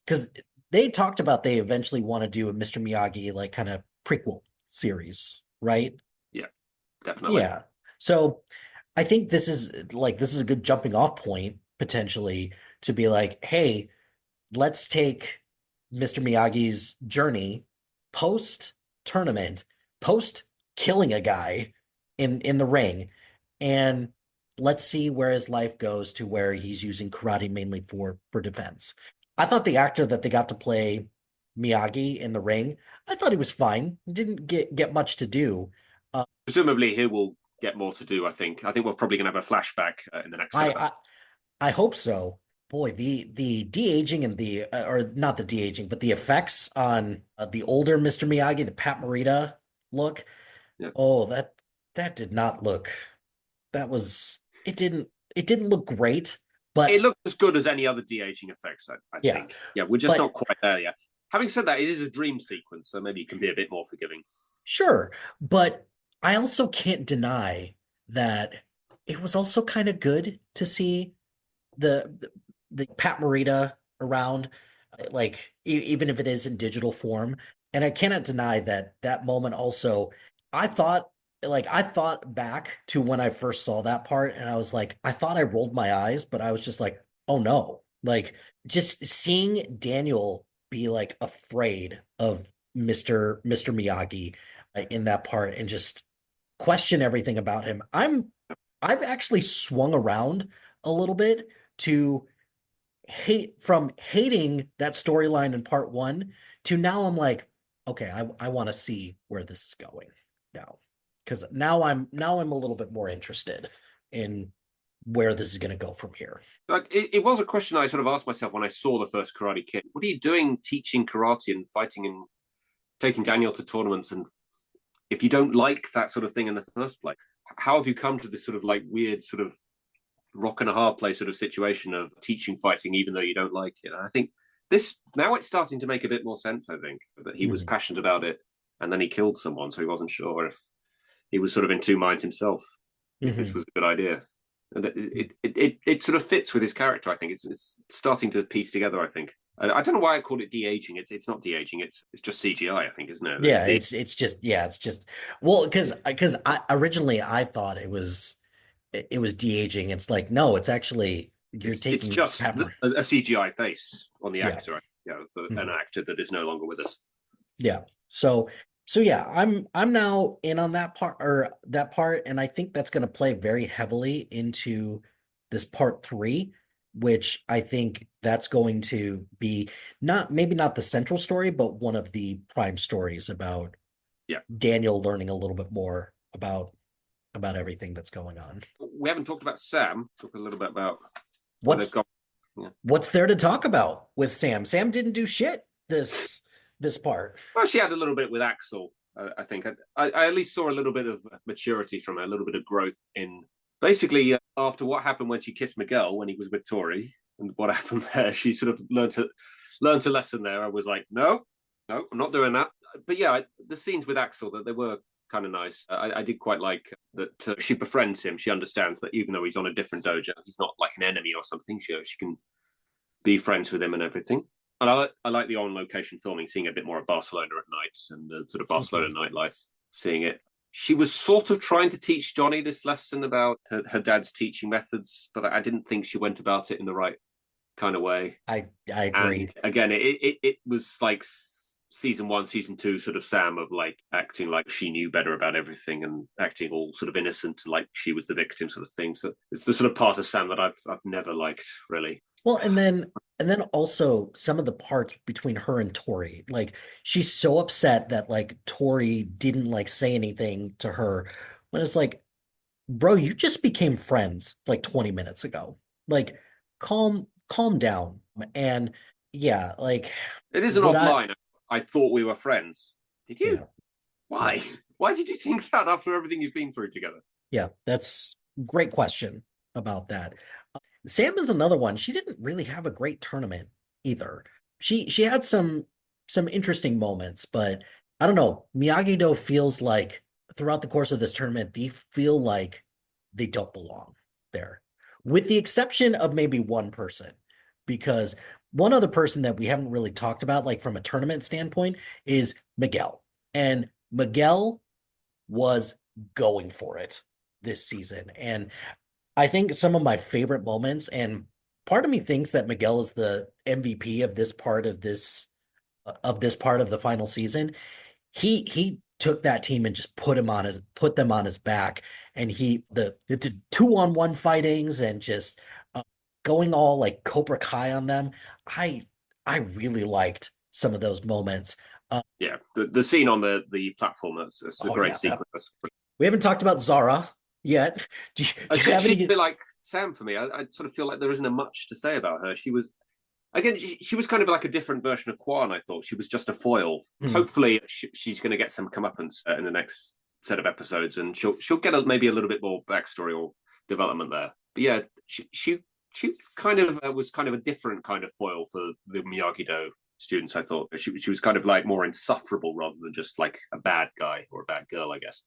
[SPEAKER 1] because they talked about they eventually want to do a Mr. Miyagi like kind of prequel series, right?
[SPEAKER 2] Yeah, definitely.
[SPEAKER 1] Yeah. So I think this is a good jumping off point potentially to be like, hey, let's take Mr. Miyagi's journey post tournament, post killing a guy in the ring, and let's see where his life goes to where he's using karate mainly for defense. I thought the actor that they got to play Miyagi in the ring, I thought he was fine. Didn't get much to do.
[SPEAKER 2] Presumably, he will get more to do. I think we're probably going to have a flashback in the next set
[SPEAKER 1] I,
[SPEAKER 2] of
[SPEAKER 1] I I hope so. Boy, the de-aging and the or not the de-aging, but the effects on the older Mr. Miyagi, the Pat Morita look.
[SPEAKER 2] yeah.
[SPEAKER 1] Oh, that did not look. That was it didn't look great,
[SPEAKER 2] It
[SPEAKER 1] but
[SPEAKER 2] looks as good as any other de-aging effects, I
[SPEAKER 1] yeah.
[SPEAKER 2] think. Yeah, we're just
[SPEAKER 1] But
[SPEAKER 2] not quite there yet. Having said that, it is a dream sequence, so maybe you can be a bit more forgiving.
[SPEAKER 1] sure, but I also can't deny that it was also kind of good to see the Pat Morita around, like even if it is in digital form. And I cannot deny that that moment also, I thought I thought back to when I first saw that part, and I was like, I thought I rolled my eyes, but I was just like, oh no, like just seeing Daniel be like afraid of Mr. Miyagi in that part, and just question everything about him. I've actually swung around a little bit to hating that storyline in part one to now I'm like, okay, I want to see where this is going now. Because now I'm a little bit more interested in where this is going to go from here.
[SPEAKER 2] Like it was a question I sort of asked myself when I saw the first Karate Kid. What are you doing teaching karate and fighting and taking Daniel to tournaments? And if you don't like that sort of thing in the first place, how have you come to this sort of like weird sort of rock and a hard place sort of situation of teaching fighting even though you don't like it? And I think this now it's starting to make a bit more sense. I think that he was
[SPEAKER 1] Mhm.
[SPEAKER 2] passionate about it, and then he killed someone, so he wasn't sure if he was sort of in two minds himself if this
[SPEAKER 1] Mhm.
[SPEAKER 2] was a good idea. And it sort of fits with his character. I think it's starting to piece together. I think I don't know why I called it de aging. It's not de aging. It's just CGI. I think, isn't it?
[SPEAKER 1] Yeah, it's just well, because I originally I thought it was de-aging. It's like, no, it's actually you're
[SPEAKER 2] It's
[SPEAKER 1] taking
[SPEAKER 2] just
[SPEAKER 1] Pat.
[SPEAKER 2] a CGI face on the
[SPEAKER 1] Yeah.
[SPEAKER 2] actor. Yeah, an
[SPEAKER 1] Mhm.
[SPEAKER 2] actor that is no longer with us.
[SPEAKER 1] Yeah. So yeah, I'm now in on that part, and I think that's going to play very heavily into this part three, which I think that's going to be not maybe not the central story, but one of the prime stories about
[SPEAKER 2] Yeah,
[SPEAKER 1] Daniel learning a little bit more about everything that's going on.
[SPEAKER 2] we haven't talked about Sam. Talk a little bit about where they've
[SPEAKER 1] What's
[SPEAKER 2] gone. Yeah.
[SPEAKER 1] what's there to talk about with Sam? Sam didn't do shit this part.
[SPEAKER 2] Well, she had a little bit with Axel. I think I at least saw a little bit of maturity from her, a little bit of growth in basically after what happened when she kissed Miguel when he was with Tori and what happened there. She sort of learned a lesson there. I was like, no, I'm not doing that. But yeah, the scenes with Axel that they were kind of nice. I did quite like that she befriends him. She understands that even though he's on a different dojo, he's not like an enemy or something. She can be friends with him and everything. And I like the on location filming, seeing a bit more of Barcelona at night and the sort of Barcelona nightlife, seeing it. She was sort of trying to teach Johnny this lesson about her dad's teaching methods, but I didn't think she went about it in the right kind of way.
[SPEAKER 1] I
[SPEAKER 2] And
[SPEAKER 1] agree.
[SPEAKER 2] again, it was like season one, season two, sort of Sam of like acting like she knew better about everything and acting all sort of innocent, like she was the victim, sort of thing. So it's the sort of part of Sam that I've never liked really.
[SPEAKER 1] Well, and then also some of the parts between her and Tori. Like she's so upset that like Tori didn't like say anything to her when it's like, bro, you just became friends like 20 minutes ago. Like calm down. And yeah, like
[SPEAKER 2] It is an
[SPEAKER 1] would
[SPEAKER 2] odd
[SPEAKER 1] I
[SPEAKER 2] line. I thought we were friends. Did you?
[SPEAKER 1] yeah, yeah.
[SPEAKER 2] Why? Why did you think that after everything you've been through together?
[SPEAKER 1] Yeah, that's great question about that. Sam is another one. She didn't really have a great tournament either. She had some interesting moments, but I don't know. Miyagi-Do feels like throughout the course of this tournament, they feel like they don't belong there, with the exception of maybe one person, because one other person that we haven't really talked about, like from a tournament standpoint, is Miguel. And Miguel was going for it this season. And I think some of my favorite moments, and part of me thinks that Miguel is the MVP of this part of the final season. He took that team and just put them on his back, and the 2-on-1 fightings and just going all like Cobra Kai on them. I I really liked some of those moments. Uh,
[SPEAKER 2] Yeah, the scene on the platform, that's a
[SPEAKER 1] oh
[SPEAKER 2] great
[SPEAKER 1] yeah,
[SPEAKER 2] sequence.
[SPEAKER 1] we haven't talked about Zara yet. Do you have
[SPEAKER 2] She's a
[SPEAKER 1] any?
[SPEAKER 2] bit like Sam for me. I sort of feel like there isn't much to say about her. She was again, she was kind of like a different version of Quan. I thought she was just a foil.
[SPEAKER 1] Hmm.
[SPEAKER 2] Hopefully, she's going to get some comeuppance in the next set of episodes, and she'll get maybe a little bit more backstory or development there. But yeah, she kind of was kind of a different kind of foil for the Miyagi Do students. I thought she was kind of like more insufferable rather than just like a bad guy or a bad girl, I guess.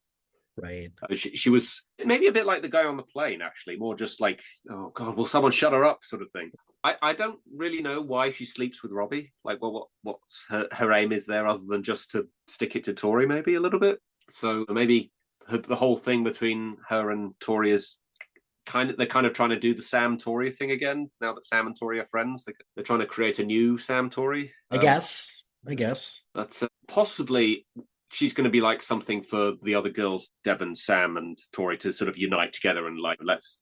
[SPEAKER 1] Right.
[SPEAKER 2] She was maybe a bit like the guy on the plane, actually, more just like, oh God, will someone shut her up, sort of thing. I don't really know why she sleeps with Robbie. Like, well, what's her aim is there other than just to stick it to Tori, maybe a little bit. So maybe the whole thing between her and Tori is they're kind of trying to do the Sam Tori thing again now that Sam and Tori are friends. They're trying to create a new Sam Tori.
[SPEAKER 1] I guess.
[SPEAKER 2] That's possibly. she's going to be like something for the other girls, Devon, Sam, and Tori, to sort of unite together and like let's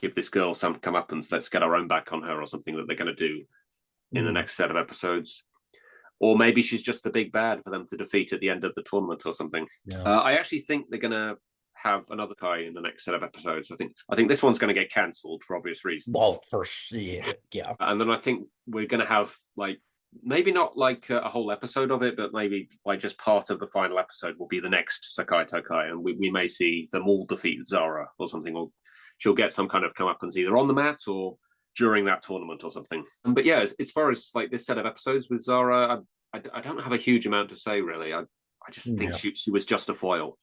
[SPEAKER 2] give this girl some comeuppance, let's get our own back on her, or something that they're going to do in the
[SPEAKER 1] Mm,
[SPEAKER 2] next set of episodes. Or maybe she's just the big bad for them to defeat at the end of the tournament or something.
[SPEAKER 1] yeah.
[SPEAKER 2] I actually think they're going to have another Kai in the next set of episodes. I think this one's going to get cancelled for obvious reasons.
[SPEAKER 1] Well, first, yeah, yeah.
[SPEAKER 2] And then I think we're going to have like maybe not like a whole episode of it, but maybe like just part of the final episode will be the next Sakai Tokai, and we may see them all defeat Zara or something, or she'll get some kind of comeuppance either on the mat or during that tournament or something. But yeah, as far as like this set of episodes with Zara, I don't have a huge amount to say really. I just think
[SPEAKER 1] Yeah.
[SPEAKER 2] she was just a foil.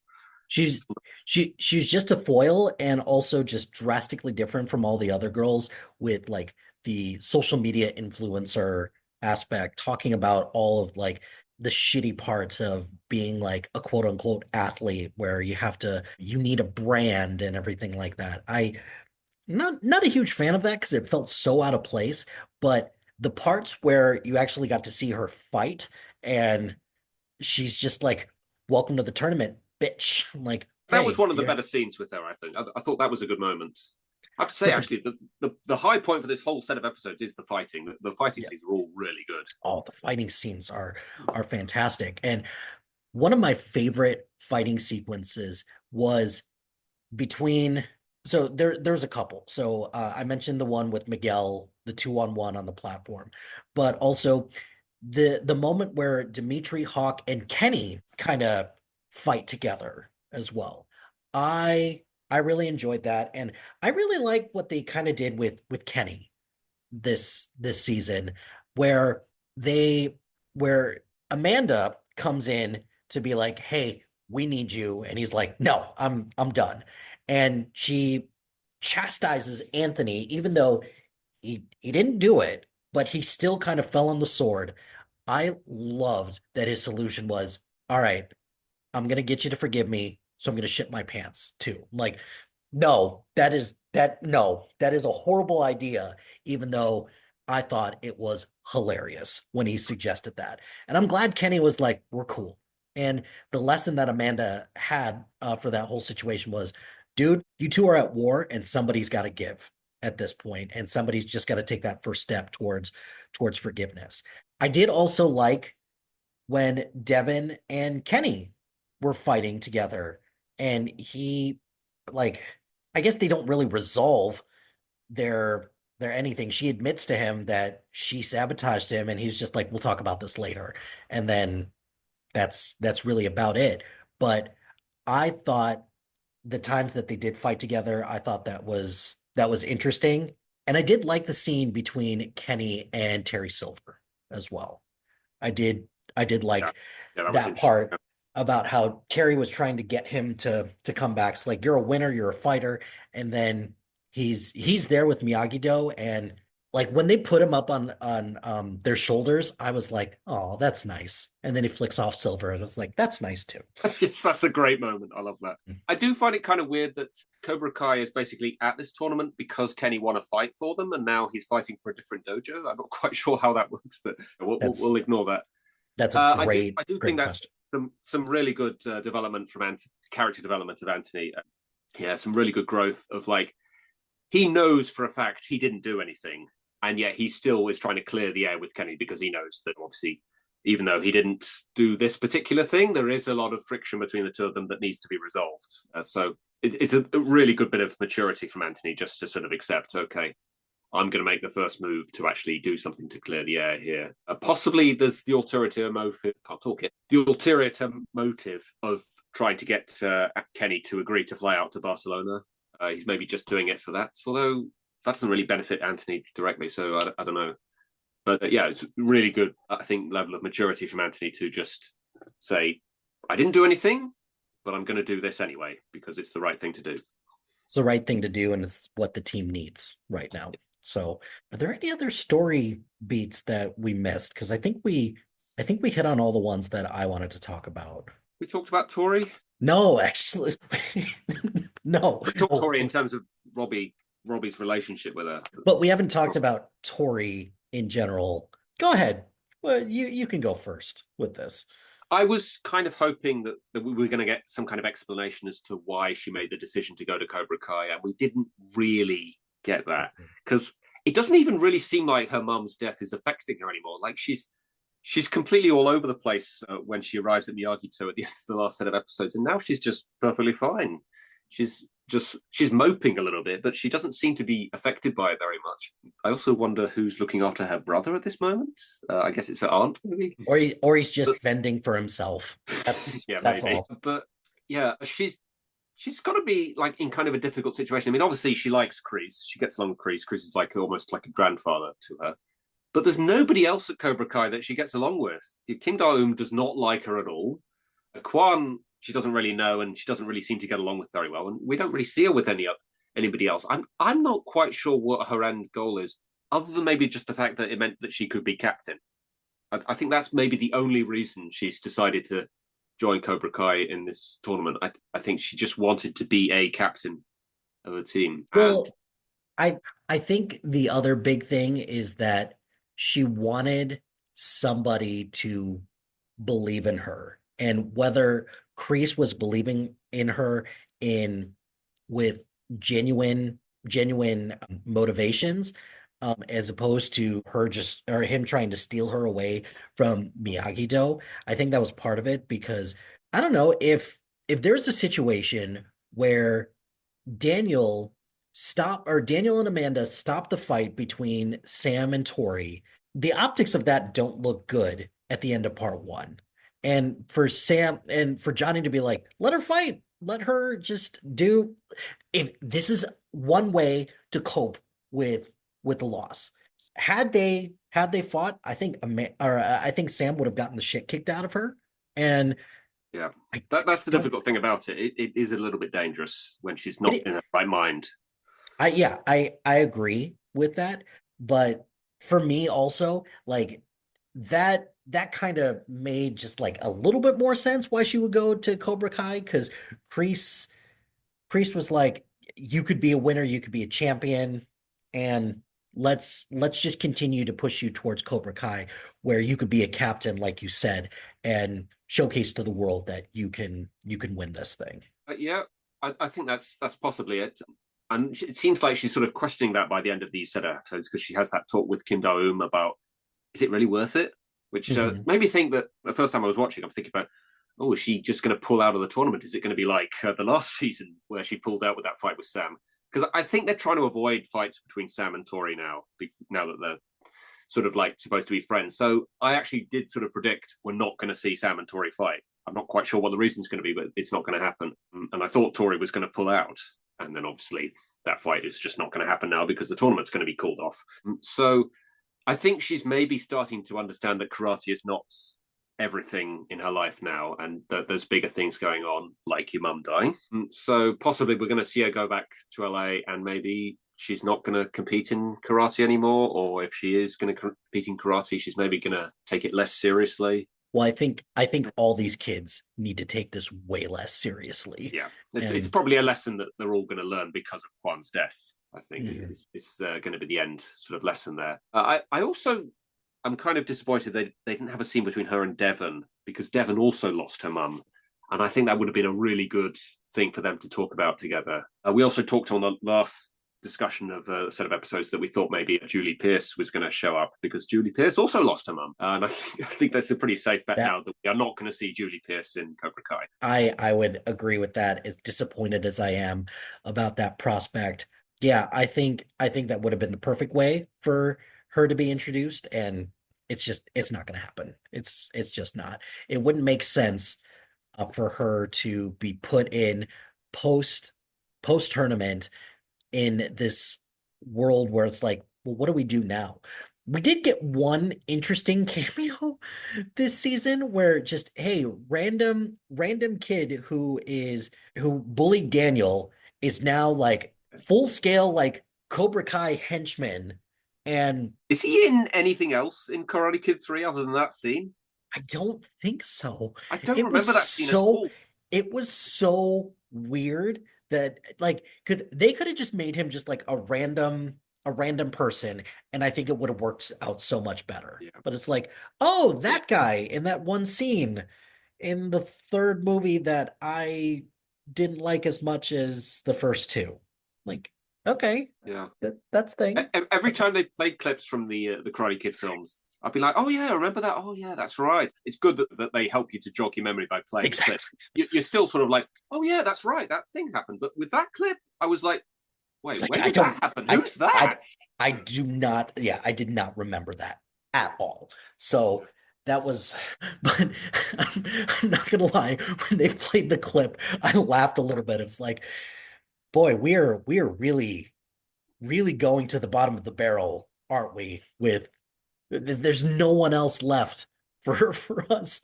[SPEAKER 1] She's she's just a foil, and also just drastically different from all the other girls with like the social media influencer aspect, talking about all of like the shitty parts of being like a quote unquote athlete where you need a brand and everything like that. Not a huge fan of that because it felt so out of place, but the parts where you actually got to see her fight and she's just like, "Welcome to the tournament, bitch." I'm like,
[SPEAKER 2] That was
[SPEAKER 1] hey,
[SPEAKER 2] one of the
[SPEAKER 1] yeah.
[SPEAKER 2] better scenes with her. I think I thought that was a good moment. I have to say,
[SPEAKER 1] But the
[SPEAKER 2] actually, the high point for this whole set of episodes is the fighting. The fighting
[SPEAKER 1] yeah,
[SPEAKER 2] scenes are all really good.
[SPEAKER 1] the fighting scenes are fantastic. And one of my favorite fighting sequences was between so there's a couple. So I mentioned the one with Miguel, the 2-on-1 on the platform, but also the moment where Dimitri, Hawk, and Kenny kind of fight together as well. I I really enjoyed that, and I really like what they kind of did with Kenny this season, where they where Amanda comes in to be like, "Hey, we need you," and he's like, "No, I'm done," and she chastises Anthony, even though he didn't do it, but he still kind of fell on the sword. I loved that his solution was, all right, I'm gonna get you to forgive me, so I'm gonna shit my pants too. Like, no, that is a horrible idea, even though I thought it was hilarious when he suggested that. And I'm glad Kenny was like, we're cool. And the lesson that Amanda had for that whole situation was, dude, you two are at war and somebody's got to give at this point, and somebody's just got to take that first step towards forgiveness. I did also like when Devin and Kenny were fighting together, and he like I guess they don't really resolve their anything. She admits to him that she sabotaged him, and he's just like, we'll talk about this later. And then that's really about it. But I thought the times that they did fight together, I thought that was interesting. And I did like the scene between Kenny and Terry Silver as well. I did I did
[SPEAKER 2] Yeah,
[SPEAKER 1] like
[SPEAKER 2] yeah, that was
[SPEAKER 1] that
[SPEAKER 2] interesting.
[SPEAKER 1] part about how Terry was trying to get him to come back. It's like, you're a winner, you're a fighter, and then he's there with Miyagi-Do, and like when they put him up on their shoulders, I was like, oh, that's nice. And then he flicks off Silver, and I was like, that's nice too.
[SPEAKER 2] Yes, that's a great moment. I love that. I do find it kind of weird that Cobra Kai is basically at this tournament because Kenny won a fight for them, and now he's fighting for a different dojo. I'm not quite sure how that works, but we'll
[SPEAKER 1] That's
[SPEAKER 2] ignore that.
[SPEAKER 1] that's a
[SPEAKER 2] I do think
[SPEAKER 1] great
[SPEAKER 2] that's
[SPEAKER 1] question.
[SPEAKER 2] some really good development from character development of Anthony. Yeah, some really good growth of like he knows for a fact he didn't do anything, and yet he still is trying to clear the air with Kenny because he knows that obviously, even though he didn't do this particular thing, there is a lot of friction between the two of them that needs to be resolved. It's a really good bit of maturity from Anthony just to sort of accept, okay, I'm going to make the first move to actually do something to clear the air here. Possibly there's the ulterior motive, can't talk it, the ulterior motive of trying to get Kenny to agree to fly out to Barcelona. He's maybe just doing it for that, although that doesn't really benefit Anthony directly, so I don't know. But yeah, it's really good, I think, level of maturity from Anthony to just say, I didn't do anything, but I'm going to do this anyway because it's the right thing to do.
[SPEAKER 1] It's the right thing to do, and it's what the team needs right now. So, are there any other story beats that we missed? Because I think we hit on all the ones that I wanted to talk about.
[SPEAKER 2] We talked about Tori.
[SPEAKER 1] No, actually, no.
[SPEAKER 2] We talked
[SPEAKER 1] Oh,
[SPEAKER 2] Tori in terms of Robbie's relationship with her.
[SPEAKER 1] but we haven't talked about Tori in general. Go ahead. Well, you can go first with this.
[SPEAKER 2] I was kind of hoping that we were going to get some kind of explanation as to why she made the decision to go to Cobra Kai, and we didn't really get that because it doesn't even really seem like her mum's death is affecting her anymore. Like she's completely all over the place when she arrives at Miyagi-To at the end of the last set of episodes, and now she's just perfectly fine. She's moping a little bit, but she doesn't seem to be affected by it very much. I also wonder who's looking after her brother at this moment. I guess it's her aunt, maybe.
[SPEAKER 1] Or he's just
[SPEAKER 2] But,
[SPEAKER 1] fending for himself.
[SPEAKER 2] yeah,
[SPEAKER 1] That's
[SPEAKER 2] maybe.
[SPEAKER 1] all.
[SPEAKER 2] But yeah, she's got to be like in kind of a difficult situation. I mean, obviously she likes Kreese. She gets along with Kreese. Kreese is like almost like a grandfather to her. But there's nobody else at Cobra Kai that she gets along with. Kim Da-eum does not like her at all. Kwan, she doesn't really know, and she doesn't really seem to get along with very well. And we don't really see her with anybody else. I'm not quite sure what her end goal is, other than maybe just the fact that it meant that she could be captain. I think that's maybe the only reason she's decided to join Cobra Kai in this tournament. I think she just wanted to be a captain of a team. And
[SPEAKER 1] Well, I I think the other big thing is that she wanted somebody to believe in her. And whether Kreese was believing in her in with genuine motivations, as opposed to her just or him trying to steal her away from Miyagi-Do. I think that was part of it because I don't know if there's a situation where Daniel Daniel and Amanda stop the fight between Sam and Tori. The optics of that don't look good at the end of part one. And for Sam and for Johnny to be like, let her fight, let her just do if this is one way to cope with the loss. Had they fought, I think Sam would have gotten the shit kicked out of her. And
[SPEAKER 2] yeah,
[SPEAKER 1] I
[SPEAKER 2] that's the
[SPEAKER 1] don't
[SPEAKER 2] difficult thing about it. It is a little bit dangerous when she's not
[SPEAKER 1] it,
[SPEAKER 2] in her right mind.
[SPEAKER 1] I agree with that, but for me also, like that kind of made just like a little bit more sense why she would go to Cobra Kai because Kreese Kreese was like, you could be a winner, you could be a champion, and let's just continue to push you towards Cobra Kai, where you could be a captain, like you said, and showcase to the world that you can win this thing.
[SPEAKER 2] Yeah, I think that's possibly it. And it seems like she's sort of questioning that by the end of these set of episodes because she has that talk with Kim Da-eum about is it really worth it? Which
[SPEAKER 1] Mhm.
[SPEAKER 2] made me think that the first time I was watching, I'm thinking about, oh, is she just going to pull out of the tournament? Is it going to be like the last season where she pulled out with that fight with Sam? Because I think they're trying to avoid fights between Sam and Tori now that they're sort of like supposed to be friends. So I actually did sort of predict we're not going to see Sam and Tori fight. I'm not quite sure what the reason's going to be, but it's not going to happen. And I thought Tori was going to pull out. And then obviously that fight is just not going to happen now because the tournament's going to be called off. So I think she's maybe starting to understand that karate is not everything in her life now and that there's bigger things going on, like your mum dying. So possibly we're going to see her go back to LA and maybe she's not going to compete in karate anymore. Or if she is going to compete in karate, she's maybe going to take it less seriously.
[SPEAKER 1] Well, I think all these kids need to take this way less seriously.
[SPEAKER 2] Yeah, it's
[SPEAKER 1] And
[SPEAKER 2] probably a lesson that they're all going to learn because of Kwan's death. I think
[SPEAKER 1] mhm.
[SPEAKER 2] it's going to be the end sort of lesson there. I also I'm kind of disappointed they didn't have a scene between her and Devon because Devon also lost her mum, and I think that would have been a really good thing for them to talk about together. We also talked on the last discussion of a set of episodes that we thought maybe Julie Pierce was going to show up because Julie Pierce also lost her mum, and I think that's a pretty safe bet
[SPEAKER 1] that
[SPEAKER 2] now that we are not going to see Julie Pierce in Cobra Kai.
[SPEAKER 1] I would agree with that. As disappointed as I am about that prospect. Yeah, I think that would have been the perfect way for her to be introduced, and it's not going to happen. It's just not. It wouldn't make sense for her to be put in post post tournament in this world where it's like, well, what do we do now? We did get one interesting cameo this season where just, hey, random kid who bullied Daniel is now like full scale like Cobra Kai henchman. And
[SPEAKER 2] Is he in anything else in Karate Kid 3 other than that scene?
[SPEAKER 1] I don't think so.
[SPEAKER 2] I don't
[SPEAKER 1] It was
[SPEAKER 2] remember that scene at
[SPEAKER 1] so
[SPEAKER 2] all.
[SPEAKER 1] it was so weird that like because they could have just made him just like a random person, and I think it would have worked out so much better.
[SPEAKER 2] Yeah.
[SPEAKER 1] But it's like, oh,
[SPEAKER 2] Yeah.
[SPEAKER 1] that guy in that one scene. in the third movie that I didn't like as much as the first two. Like, okay,
[SPEAKER 2] Yeah.
[SPEAKER 1] that's things.
[SPEAKER 2] Every time they've played clips from the Karate Kid films, I'd be like, "Oh yeah, I remember that. Oh yeah, that's right." It's good that they help you to jog your memory by playing the clip.
[SPEAKER 1] Exactly.
[SPEAKER 2] You're still sort of like, "Oh yeah, that's right. That thing happened." But with that clip, I was like,
[SPEAKER 1] It's
[SPEAKER 2] "Wait,
[SPEAKER 1] like
[SPEAKER 2] when
[SPEAKER 1] I
[SPEAKER 2] did that
[SPEAKER 1] don't
[SPEAKER 2] happen?
[SPEAKER 1] I
[SPEAKER 2] Who's
[SPEAKER 1] I
[SPEAKER 2] that?"
[SPEAKER 1] I do not, yeah, I did not remember that at all. So that was, but I'm not gonna lie, when they played the clip, I laughed a little bit. It was like, boy, we are really going to the bottom of the barrel, aren't we? With there's no one else left for
[SPEAKER 2] I
[SPEAKER 1] us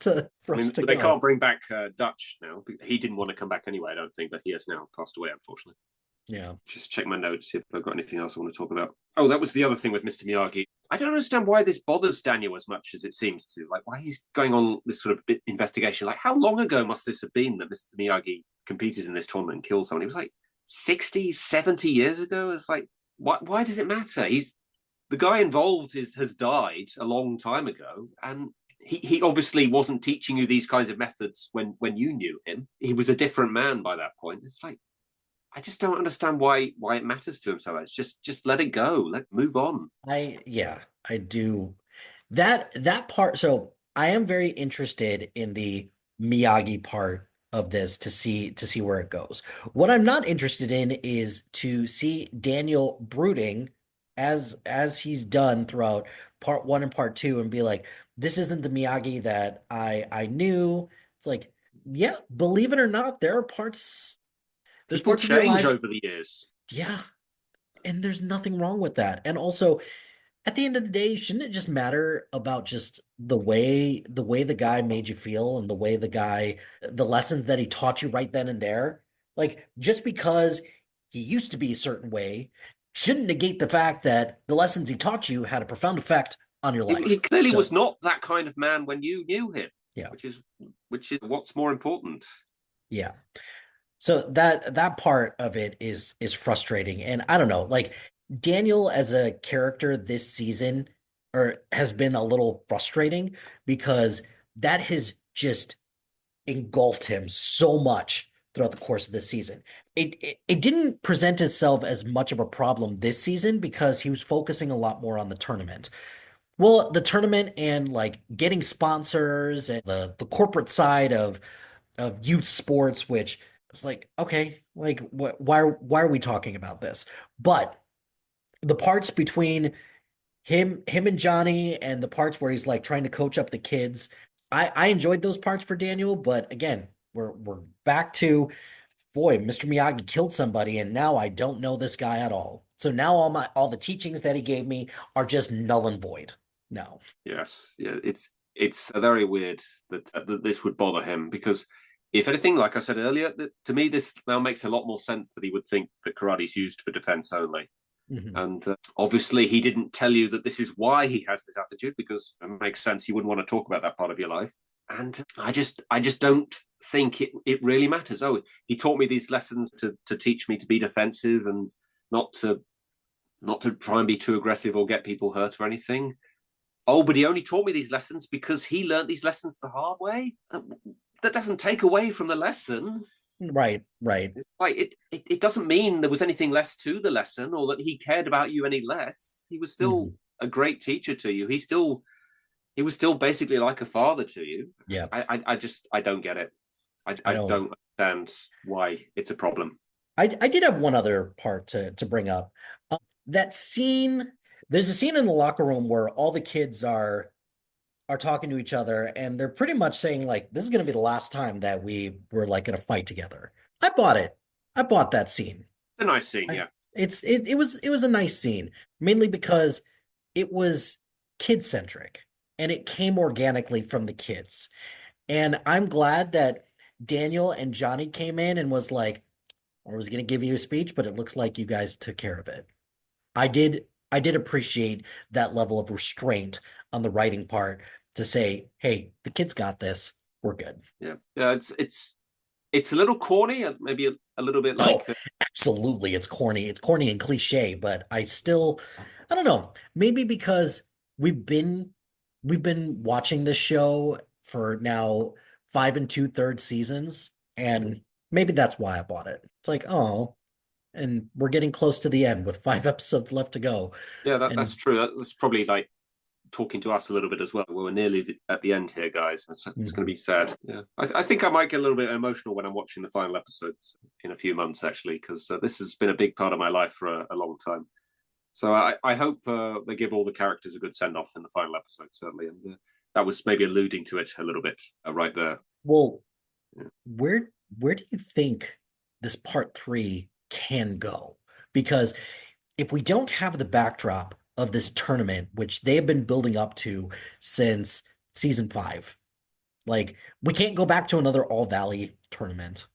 [SPEAKER 2] mean,
[SPEAKER 1] to
[SPEAKER 2] they
[SPEAKER 1] go.
[SPEAKER 2] can't bring back Dutch now. He didn't want to come back anyway, I don't think, but he has now passed away, unfortunately.
[SPEAKER 1] Yeah.
[SPEAKER 2] Just check my notes, see if I've got anything else I want to talk about. Oh, that was the other thing with Mr. Miyagi. I don't understand why this bothers Daniel as much as it seems to. Like, why he's going on this sort of investigation. Like, how long ago must this have been that Mr. Miyagi competed in this tournament and killed someone? It was like 60, 70 years ago. It's like, why does it matter? He's the guy involved has died a long time ago, and he obviously wasn't teaching you these kinds of methods when you knew him. He was a different man by that point. It's like I just don't understand why it matters to him so much. Just let it go. Let move on.
[SPEAKER 1] Yeah, I do. That part, so I am very interested in the Miyagi part of this to see where it goes. What I'm not interested in is to see Daniel brooding as he's done throughout part one and part two and be like, this isn't the Miyagi that I knew. It's like, yeah, believe it or not, there's
[SPEAKER 2] People
[SPEAKER 1] parts of your
[SPEAKER 2] change
[SPEAKER 1] lives,
[SPEAKER 2] over the years.
[SPEAKER 1] yeah, and there's nothing wrong with that. And also, at the end of the day, shouldn't it just matter about just the way the guy made you feel and the lessons that he taught you right then and there? Like, just because he used to be a certain way shouldn't negate the fact that the lessons he taught you had a profound effect on your
[SPEAKER 2] He
[SPEAKER 1] life.
[SPEAKER 2] clearly was
[SPEAKER 1] So,
[SPEAKER 2] not that kind of man when you knew him,
[SPEAKER 1] yeah,
[SPEAKER 2] which is what's more important.
[SPEAKER 1] yeah. So that part of it is frustrating. And I don't know, like Daniel as a character this season or has been a little frustrating because that has just engulfed him so much throughout the course of this season. It didn't present itself as much of a problem this season because he was focusing a lot more on the tournament. Well, the tournament and like getting sponsors and the corporate side of youth sports, which was like, okay, like why are we talking about this? But the parts between him and Johnny and the parts where he's like trying to coach up the kids, I enjoyed those parts for Daniel, but again, we're back to boy, Mr. Miyagi killed somebody and now I don't know this guy at all. So now all the teachings that he gave me are just null and void. No.
[SPEAKER 2] Yes, yeah, it's very weird that this would bother him because if anything, like I said earlier, to me this now makes a lot more sense that he would think that karate is used for defense only.
[SPEAKER 1] Mhm.
[SPEAKER 2] And obviously, he didn't tell you that this is why he has this attitude because it makes sense. You wouldn't want to talk about that part of your life. And I just don't think it really matters. Oh, he taught me these lessons to teach me to be defensive and not to not to try and be too aggressive or get people hurt or anything. Oh, but he only taught me these lessons because he learned these lessons the hard way. That doesn't take away from the lesson.
[SPEAKER 1] Right, right.
[SPEAKER 2] It's like it doesn't mean there was anything less to the lesson or that he cared about you any less. He was still
[SPEAKER 1] Mhm.
[SPEAKER 2] a great teacher to you. He was still basically like a father to you.
[SPEAKER 1] Yeah.
[SPEAKER 2] I just I don't get it.
[SPEAKER 1] I
[SPEAKER 2] I
[SPEAKER 1] don't.
[SPEAKER 2] don't understand why it's a problem.
[SPEAKER 1] I did have one other part to bring up. That scene, there's a scene in the locker room where all the kids are talking to each other and they're pretty much saying like this is going to be the last time that we were like going to fight together. I bought it. I bought that scene.
[SPEAKER 2] It's a nice scene,
[SPEAKER 1] I,
[SPEAKER 2] yeah.
[SPEAKER 1] it was a nice scene, mainly because it was kid centric and it came organically from the kids. And I'm glad that Daniel and Johnny came in and was like, I was going to give you a speech, but it looks like you guys took care of it. I did appreciate that level of restraint on the writing part to say, hey, the kids got this. We're good.
[SPEAKER 2] Yeah, yeah. It's a little corny, maybe a little bit
[SPEAKER 1] Oh,
[SPEAKER 2] like
[SPEAKER 1] absolutely. It's corny. It's corny and cliche, but I don't know. Maybe because we've been we've been watching this show for now 5 2/3 seasons, and maybe that's why I bought it. It's like, oh, and we're getting close to the end with 5 episodes left to go.
[SPEAKER 2] Yeah, that's
[SPEAKER 1] And
[SPEAKER 2] true. That's probably like talking to us a little bit as well. We're nearly at the end here, guys. It's going to
[SPEAKER 1] mhm.
[SPEAKER 2] be sad. Yeah, I think I might get a little bit emotional when I'm watching the final episodes in a few months, actually, because this has been a big part of my life for a long time. So I hope they give all the characters a good send off in the final episode, certainly. And that was maybe alluding to it a little bit right there.
[SPEAKER 1] Well,
[SPEAKER 2] Yeah.
[SPEAKER 1] where do you think this part three can go? Because if we don't have the backdrop of this tournament, which they have been building up to since season five, like we can't go back to another All Valley tournament.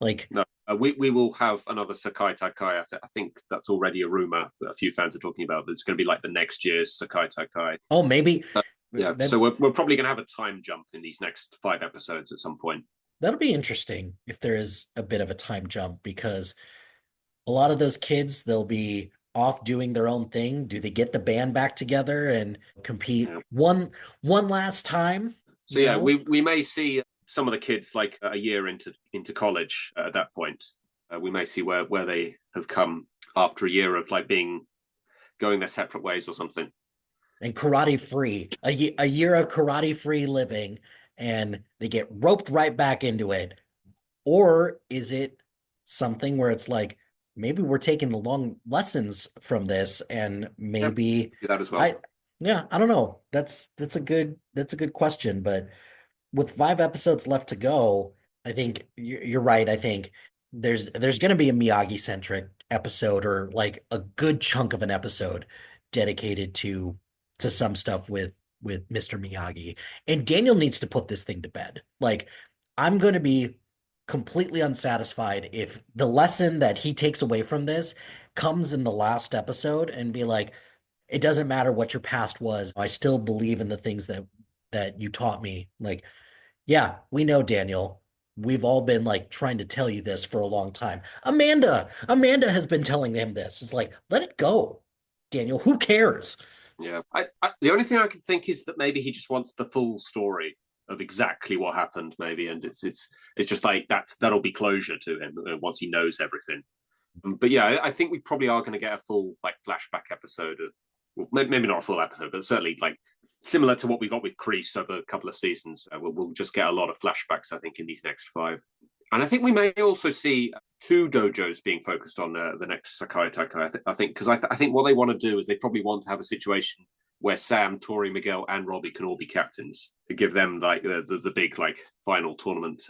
[SPEAKER 1] Like,
[SPEAKER 2] No, we will have another Sakai Takai. I think that's already a rumor that a few fans are talking about. It's going to be like the next year's Sakai Takai.
[SPEAKER 1] oh, maybe
[SPEAKER 2] Yeah,
[SPEAKER 1] that
[SPEAKER 2] so we're probably going to have a time jump in these next 5 episodes at some point.
[SPEAKER 1] that'll be interesting if there is a bit of a time jump because a lot of those kids, they'll be off doing their own thing. Do they get the band back together and compete
[SPEAKER 2] Yeah.
[SPEAKER 1] one last time?
[SPEAKER 2] So yeah, we may see some of the kids like a year into college at that point. We may see where they have come after a year of like being going their separate ways or something.
[SPEAKER 1] And karate free, a year of karate free living, and they get roped right back into it. Or is it something where it's like maybe we're taking the long lessons from this and
[SPEAKER 2] Yep,
[SPEAKER 1] maybe
[SPEAKER 2] do that as well.
[SPEAKER 1] I yeah, I don't know. That's a good question, but with 5 episodes left to go, I think you're right. I think there's going to be a Miyagi centric episode or like a good chunk of an episode dedicated to some stuff with Mr. Miyagi. And Daniel needs to put this thing to bed. Like I'm going to be completely unsatisfied if the lesson that he takes away from this comes in the last episode and be like, it doesn't matter what your past was. I still believe in the things that you taught me. Like, yeah, we know, Daniel. We've all been like trying to tell you this for a long time. Amanda has been telling him this. It's like, let it go, Daniel. Who cares?
[SPEAKER 2] Yeah, the only thing I can think is that maybe he just wants the full story of exactly what happened, maybe, and it's just like that'll be closure to him once he knows everything. But yeah, I think we probably are going to get a full like flashback episode of, well, maybe not a full episode, but certainly like similar to what we got with Kreese over a couple of seasons. We'll just get a lot of flashbacks, I think, in these next five. And I think we may also see two dojos being focused on the next Sakai Takai. I think because I think what they want to do is they probably want to have a situation where Sam, Tori, Miguel, and Robbie can all be captains to give them like the big like final tournament.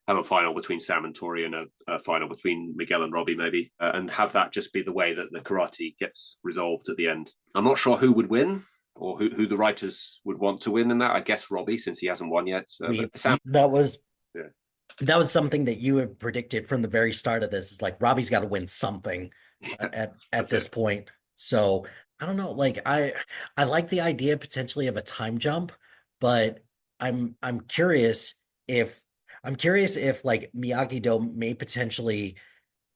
[SPEAKER 2] Have a final between Sam and Tori and a final between Miguel and Robbie, maybe, and have that just be the way that the karate gets resolved at the end. I'm not sure who would win or who the writers would want to win in that. I guess Robbie, since he hasn't won yet. Sam,
[SPEAKER 1] That was
[SPEAKER 2] yeah.
[SPEAKER 1] that was something that you have predicted from the very start of this. Is like Robbie's got to win something at this point. So I don't know. Like I like the idea potentially of a time jump, but I'm curious if like Miyagi-Do may potentially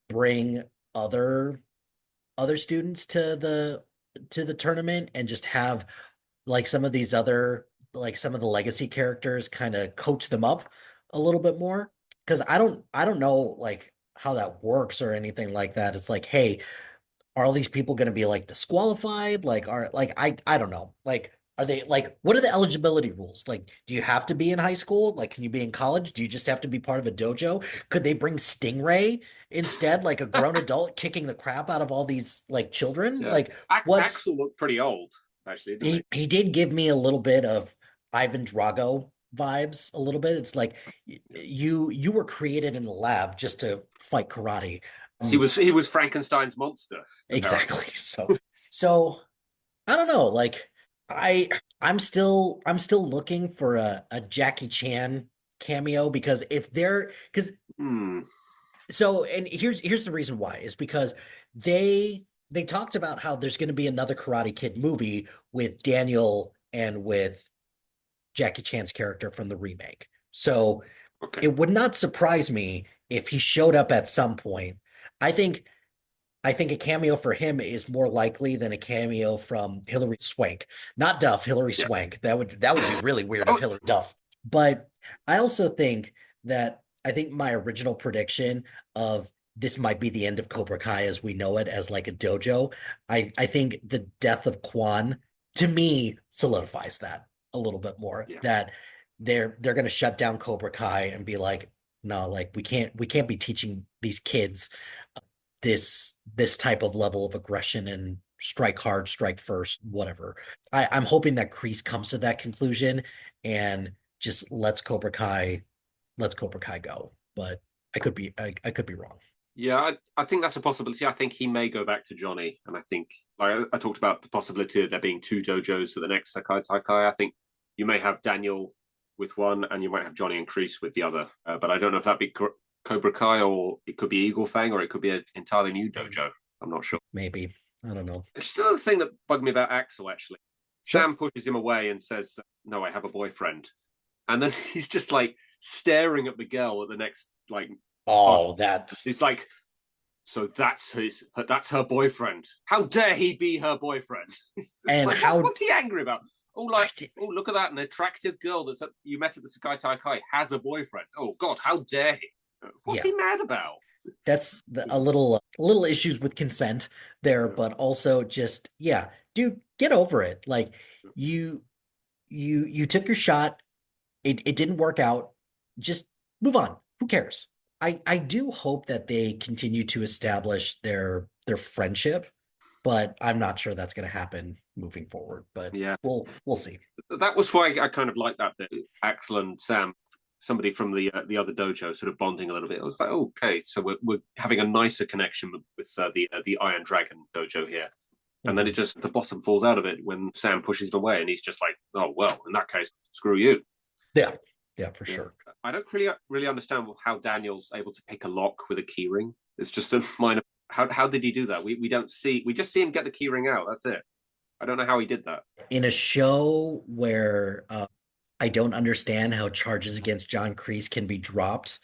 [SPEAKER 1] bring other students to the tournament and just have like some of these other like some of the legacy characters kind of coach them up a little bit more because I don't know like how that works or anything like that. It's like, hey, are all these people going to be like disqualified? Like are like I don't know. Like are they like what are the eligibility rules? Like do you have to be in high school? Like can you be in college? Do you just have to be part of a dojo? Could they bring Stingray instead, like a grown adult kicking the crap out of all these like children?
[SPEAKER 2] Yeah,
[SPEAKER 1] Like what's
[SPEAKER 2] Axel looked pretty old actually, didn't he?
[SPEAKER 1] he did give me a little bit of Ivan Drago vibes a little bit. It's like
[SPEAKER 2] Yeah.
[SPEAKER 1] you were created in the lab just to fight karate.
[SPEAKER 2] He was Frankenstein's monster, apparently.
[SPEAKER 1] Exactly. So I don't know. Like I I'm still looking for a Jackie Chan cameo because if they're because
[SPEAKER 2] Hmm.
[SPEAKER 1] so and here's the reason why is because they talked about how there's going to be another Karate Kid movie with Daniel and with Jackie Chan's character from the remake. So
[SPEAKER 2] Okay.
[SPEAKER 1] it would not surprise me if he showed up at some point. I think I think a cameo for him is more likely than a cameo from Hillary Swank. Not Duff, Hillary
[SPEAKER 2] Yeah.
[SPEAKER 1] Swank. That would be really weird if
[SPEAKER 2] Oh,
[SPEAKER 1] Hillary Duff. But I also think that I think my original prediction of this might be the end of Cobra Kai as we know it as like a dojo. I think the death of Quan to me solidifies that a little bit more.
[SPEAKER 2] Yeah.
[SPEAKER 1] That they're gonna shut down Cobra Kai and be like, no, like we can't be teaching these kids this type of level of aggression and strike hard, strike first, whatever. I'm hoping that Kreese comes to that conclusion and just lets Cobra Kai go. But I could be wrong.
[SPEAKER 2] Yeah, I think that's a possibility. I think he may go back to Johnny, and I think I talked about the possibility of there being two dojos for the next Sekai Taikai. I think you may have Daniel with one, and you might have Johnny and Kreese with the other. But I don't know if that'd be Cobra Kai, or it could be Eagle Fang, or it could be an entirely new dojo. I'm not sure.
[SPEAKER 1] Maybe. I don't know.
[SPEAKER 2] It's still another thing that bugged me about Axel, actually.
[SPEAKER 1] Sure.
[SPEAKER 2] Sam pushes him away and says, "No, I have a boyfriend," and then he's just like staring at Miguel at the next like.
[SPEAKER 1] Oh, that.
[SPEAKER 2] He's like, so that's her boyfriend. How dare he be her boyfriend?
[SPEAKER 1] And
[SPEAKER 2] like,
[SPEAKER 1] how
[SPEAKER 2] what's he angry about? Oh, like, oh, look at that! An attractive girl you met at the Sekai Taikai has a boyfriend. Oh God, how dare he? What's
[SPEAKER 1] yeah.
[SPEAKER 2] he mad about?
[SPEAKER 1] That's a little issues with consent there, but also just yeah, dude, get over it. Like you you took your shot. It didn't work out. Just move on. Who cares? I do hope that they continue to establish their friendship, but I'm not sure that's going to happen moving forward. But
[SPEAKER 2] Yeah,
[SPEAKER 1] we'll see.
[SPEAKER 2] that was why I kind of like that bit. Axel and Sam, somebody from the other dojo, sort of bonding a little bit. I was like, oh, okay, so we're having a nicer connection with the Iron Dragon dojo here. And then it just the bottom falls out of it when Sam pushes it away, and he's just like, "Oh well, in that case, screw you."
[SPEAKER 1] Yeah, yeah, for sure.
[SPEAKER 2] I don't really understand how Daniel's able to pick a lock with a keyring. It's just a minor. How did he do that? We don't see. We just see him get the keyring out. That's it. I don't know how he did that.
[SPEAKER 1] In a show where I don't understand how charges against John Kreese can be dropped,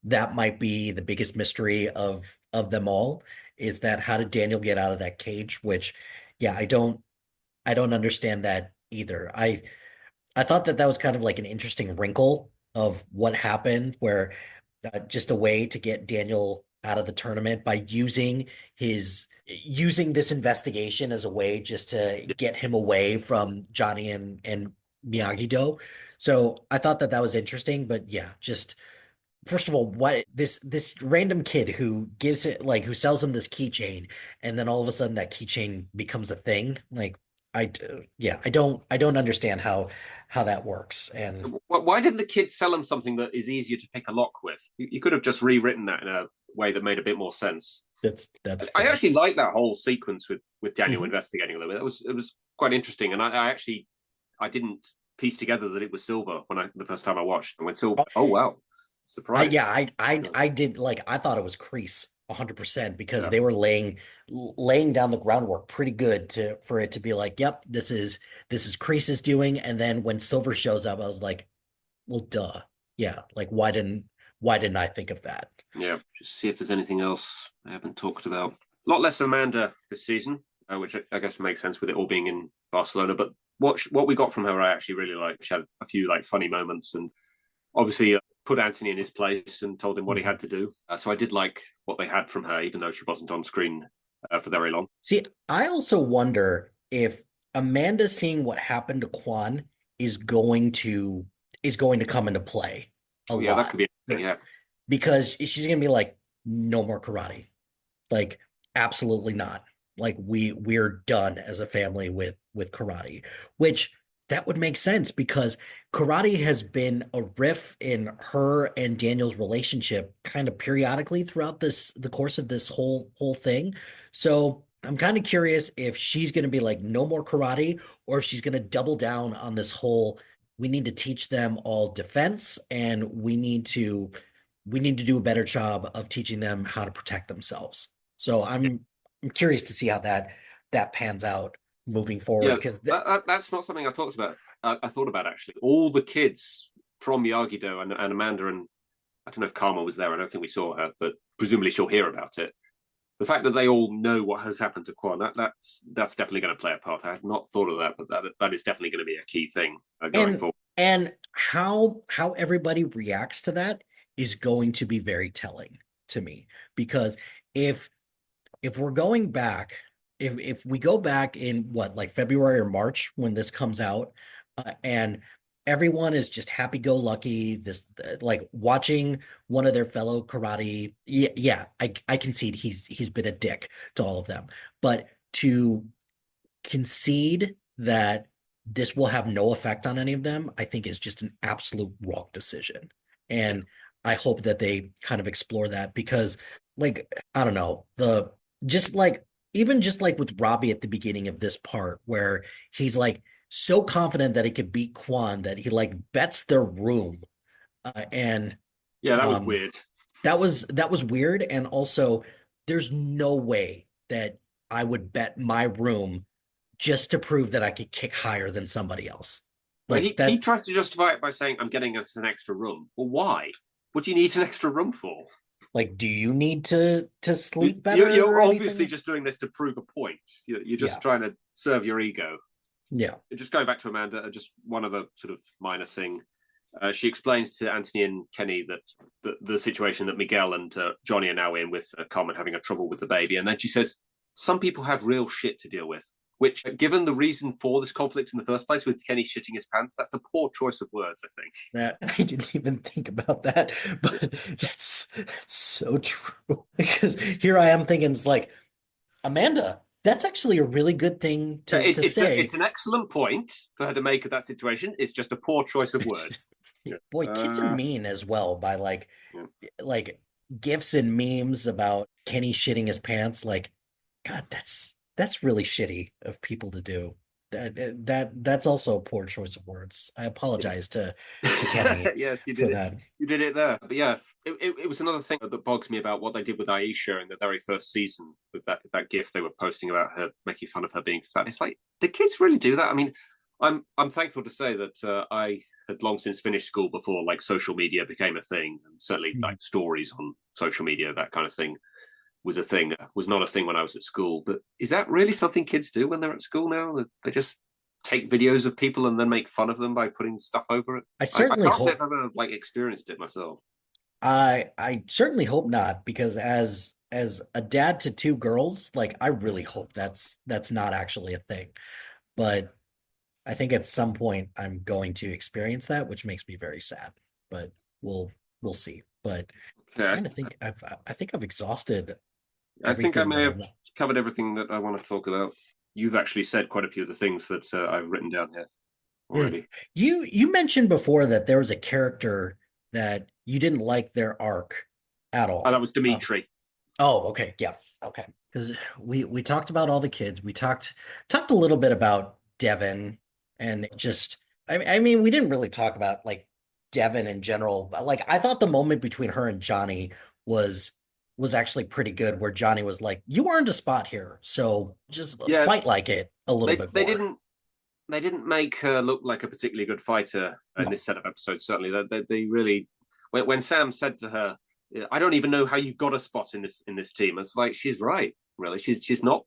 [SPEAKER 1] that might be the biggest mystery of them all. Is that how did Daniel get out of that cage? Which, yeah, I don't understand that either. I thought that that was kind of like an interesting wrinkle of what happened, where just a way to get Daniel out of the tournament by using this investigation as a way just to get him away from Johnny and Miyagi-Do. So I thought that that was interesting, but yeah, just first of all, what this random kid who gives it like who sells him this keychain, and then all of a sudden that keychain becomes a thing. Like yeah, I don't understand how that works. And
[SPEAKER 2] Why didn't the kid sell him something that is easier to pick a lock with? You could have just rewritten that in a way that made a bit more sense.
[SPEAKER 1] that's
[SPEAKER 2] I
[SPEAKER 1] fair.
[SPEAKER 2] actually like that whole sequence with Daniel
[SPEAKER 1] Mhm.
[SPEAKER 2] investigating a little bit. It was quite interesting, and I actually I didn't piece together that it was Silver when the first time I watched. And went Silver, oh wow, surprise!
[SPEAKER 1] Yeah, I did like I thought it was Crease 100% because
[SPEAKER 2] Yeah,
[SPEAKER 1] they were laying down the groundwork pretty good to for it to be like, yep, this is Crease's doing. And then when Silver shows up, I was like, well, duh. Yeah, like why didn't I think of that?
[SPEAKER 2] yeah. Just see if there's anything else I haven't talked about. A lot less Amanda this season, which I guess makes sense with it all being in Barcelona. But what we got from her, I actually really liked. She had a few like funny moments, and obviously put Anthony in his place and told him what he
[SPEAKER 1] Mhm.
[SPEAKER 2] had to do. So I did like what they had from her, even though she wasn't on screen for very long.
[SPEAKER 1] See, I also wonder if Amanda seeing what happened to Quan is going to come into play a
[SPEAKER 2] Oh yeah, that
[SPEAKER 1] lot.
[SPEAKER 2] could be interesting. Yeah,
[SPEAKER 1] Because she's gonna be like, no more karate. Like, absolutely not. Like we're done as a family with karate, which that would make sense because karate has been a riff in her and Daniel's relationship kind of periodically throughout the course of this whole thing. So I'm kind of curious if she's going to be like no more karate or if she's going to double down on this whole we need to teach them all defense and we need to do a better job of teaching them how to protect themselves. So I'm curious to see how that pans out moving forward
[SPEAKER 2] yeah.
[SPEAKER 1] because
[SPEAKER 2] That's not something I talked about. I thought about actually. All the kids from Miyagi-Do and Amanda, and I don't know if Karma was there. I don't think we saw her, but presumably she'll hear about it. The fact that they all know what has happened to Quan, that's definitely going to play a part. I had not thought of that, but that is definitely going to be a key thing going
[SPEAKER 1] and
[SPEAKER 2] forward.
[SPEAKER 1] and how everybody reacts to that is going to be very telling to me because if we're going back, if we go back in what, like February or March when this comes out, and everyone is just happy-go-lucky, this like watching one of their fellow karate, yeah, yeah, I concede he's been a dick to all of them, but to concede that this will have no effect on any of them, I think is just an absolute wrong decision.
[SPEAKER 2] Yeah.
[SPEAKER 1] And I hope that they kind of explore that because, like, I don't know, the just like even just like with Robbie at the beginning of this part where he's like so confident that he could beat Quan that he like bets their room. And
[SPEAKER 2] Yeah, that was
[SPEAKER 1] um
[SPEAKER 2] weird.
[SPEAKER 1] that was weird. And also there's no way that I would bet my room just to prove that I could kick higher than somebody else.
[SPEAKER 2] Well,
[SPEAKER 1] Like
[SPEAKER 2] he
[SPEAKER 1] that,
[SPEAKER 2] tries to justify it by saying, I'm getting us an extra room. Well, why? What do you need an extra room for?
[SPEAKER 1] like, do you need to sleep better
[SPEAKER 2] You're
[SPEAKER 1] or
[SPEAKER 2] obviously
[SPEAKER 1] anything?
[SPEAKER 2] just doing this to prove a point. You're just
[SPEAKER 1] Yeah,
[SPEAKER 2] trying to serve your ego.
[SPEAKER 1] yeah.
[SPEAKER 2] Just going back to Amanda, just one other sort of minor thing. She explains to Anthony and Kenny that the situation that Miguel and Johnny are now in with Carmen having a trouble with the baby. And then she says, some people have real shit to deal with, which, given the reason for this conflict in the first place with Kenny shitting his pants, that's a poor choice of words, I think.
[SPEAKER 1] That I didn't even think about that, but that's so true. Because here I am thinking, it's like, Amanda, that's actually a really good thing to say.
[SPEAKER 2] It's an excellent point for her to make of that situation. It's just a poor choice of words. Yeah.
[SPEAKER 1] Boy, kids are mean as well by
[SPEAKER 2] Yeah.
[SPEAKER 1] like gifs and memes about Kenny shitting his pants. Like, God, that's really shitty of people to do. That's also a poor choice of words. I
[SPEAKER 2] Yes.
[SPEAKER 1] apologize to Kenny
[SPEAKER 2] Yes, you
[SPEAKER 1] for
[SPEAKER 2] did it.
[SPEAKER 1] that.
[SPEAKER 2] You did it there. But yeah, it was another thing that bugs me about what they did with Aisha in the very first season with that gif they were posting about her making fun of her being fat. It's like, the kids really do that? I mean, I'm thankful to say that I had long since finished school before like social media became a thing, and certainly
[SPEAKER 1] Mhm.
[SPEAKER 2] like stories on social media, that kind of thing was a thing. Was not a thing when I was at school. But is that really something kids do when they're at school now? They just take videos of people and then make fun of them by putting stuff over it.
[SPEAKER 1] I
[SPEAKER 2] I
[SPEAKER 1] certainly
[SPEAKER 2] can't say I've
[SPEAKER 1] hope
[SPEAKER 2] ever like experienced it myself.
[SPEAKER 1] I certainly hope not, because as a dad to two girls, like I really hope that's not actually a thing. But I think at some point I'm going to experience that, which makes me very sad. But we'll we'll see. But I'm
[SPEAKER 2] Okay,
[SPEAKER 1] trying to think. I think I've exhausted
[SPEAKER 2] I think I
[SPEAKER 1] everything
[SPEAKER 2] may
[SPEAKER 1] that I
[SPEAKER 2] have
[SPEAKER 1] want.
[SPEAKER 2] covered everything that I want to talk about. You've actually said quite a few of the things that I've written down here
[SPEAKER 1] Mm.
[SPEAKER 2] already.
[SPEAKER 1] You mentioned before that there was a character that you didn't like their arc at
[SPEAKER 2] Oh, that
[SPEAKER 1] all.
[SPEAKER 2] was Dimitri.
[SPEAKER 1] Oh, okay, yeah, okay. Because we talked about all the kids. We talked a little bit about Devin and just I mean we didn't really talk about like Devin in general. But, like I thought the moment between her and Johnny was was actually pretty good, where Johnny was like, "You earned a spot here, so just
[SPEAKER 2] Yeah,
[SPEAKER 1] fight like it a little
[SPEAKER 2] they
[SPEAKER 1] bit
[SPEAKER 2] they
[SPEAKER 1] more."
[SPEAKER 2] didn't they didn't make her look like a particularly good fighter in
[SPEAKER 1] No,
[SPEAKER 2] this set of episodes. Certainly, they really when Sam said to her, "I don't even know how you got a spot in this team," it's like she's right. Really, she's not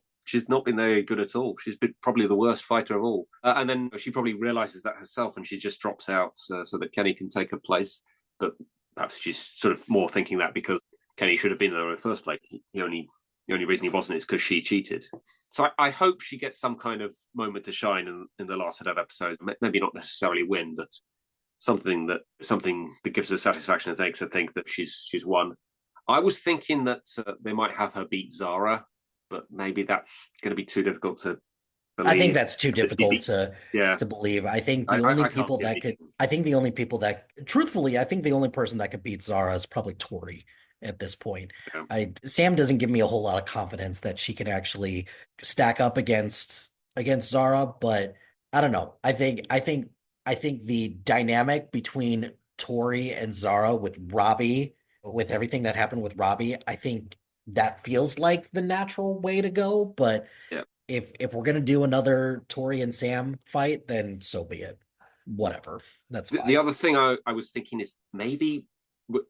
[SPEAKER 2] been very good at all. She's been probably the worst fighter of all. And then she probably realizes that herself, and she just drops out so that Kenny can take her place. But perhaps she's sort of more thinking that because Kenny should have been there in the first place. The only reason he wasn't is because she cheated. So I hope she gets some kind of moment to shine in the last set of episodes. Maybe not necessarily win, but something that gives her satisfaction and makes her think that she's won. I was thinking that they might have her beat Zara, but maybe that's going to be too difficult to
[SPEAKER 1] I think
[SPEAKER 2] believe.
[SPEAKER 1] that's too difficult
[SPEAKER 2] Yeah,
[SPEAKER 1] to believe. I think the only
[SPEAKER 2] I can't
[SPEAKER 1] people
[SPEAKER 2] see it
[SPEAKER 1] that could,
[SPEAKER 2] beating.
[SPEAKER 1] I think the only people that, truthfully, I think the only person that could beat Zara is probably Tori at this point.
[SPEAKER 2] Yeah.
[SPEAKER 1] Sam doesn't give me a whole lot of confidence that she can actually stack up against Zara, but I don't know. I think the dynamic between Tori and Zara with Robbie, with everything that happened with Robbie, I think that feels like the natural way to go, but
[SPEAKER 2] Yeah.
[SPEAKER 1] if we're gonna do another Tori and Sam fight, then so be it. Whatever. That's
[SPEAKER 2] The
[SPEAKER 1] fine.
[SPEAKER 2] other thing I was thinking is maybe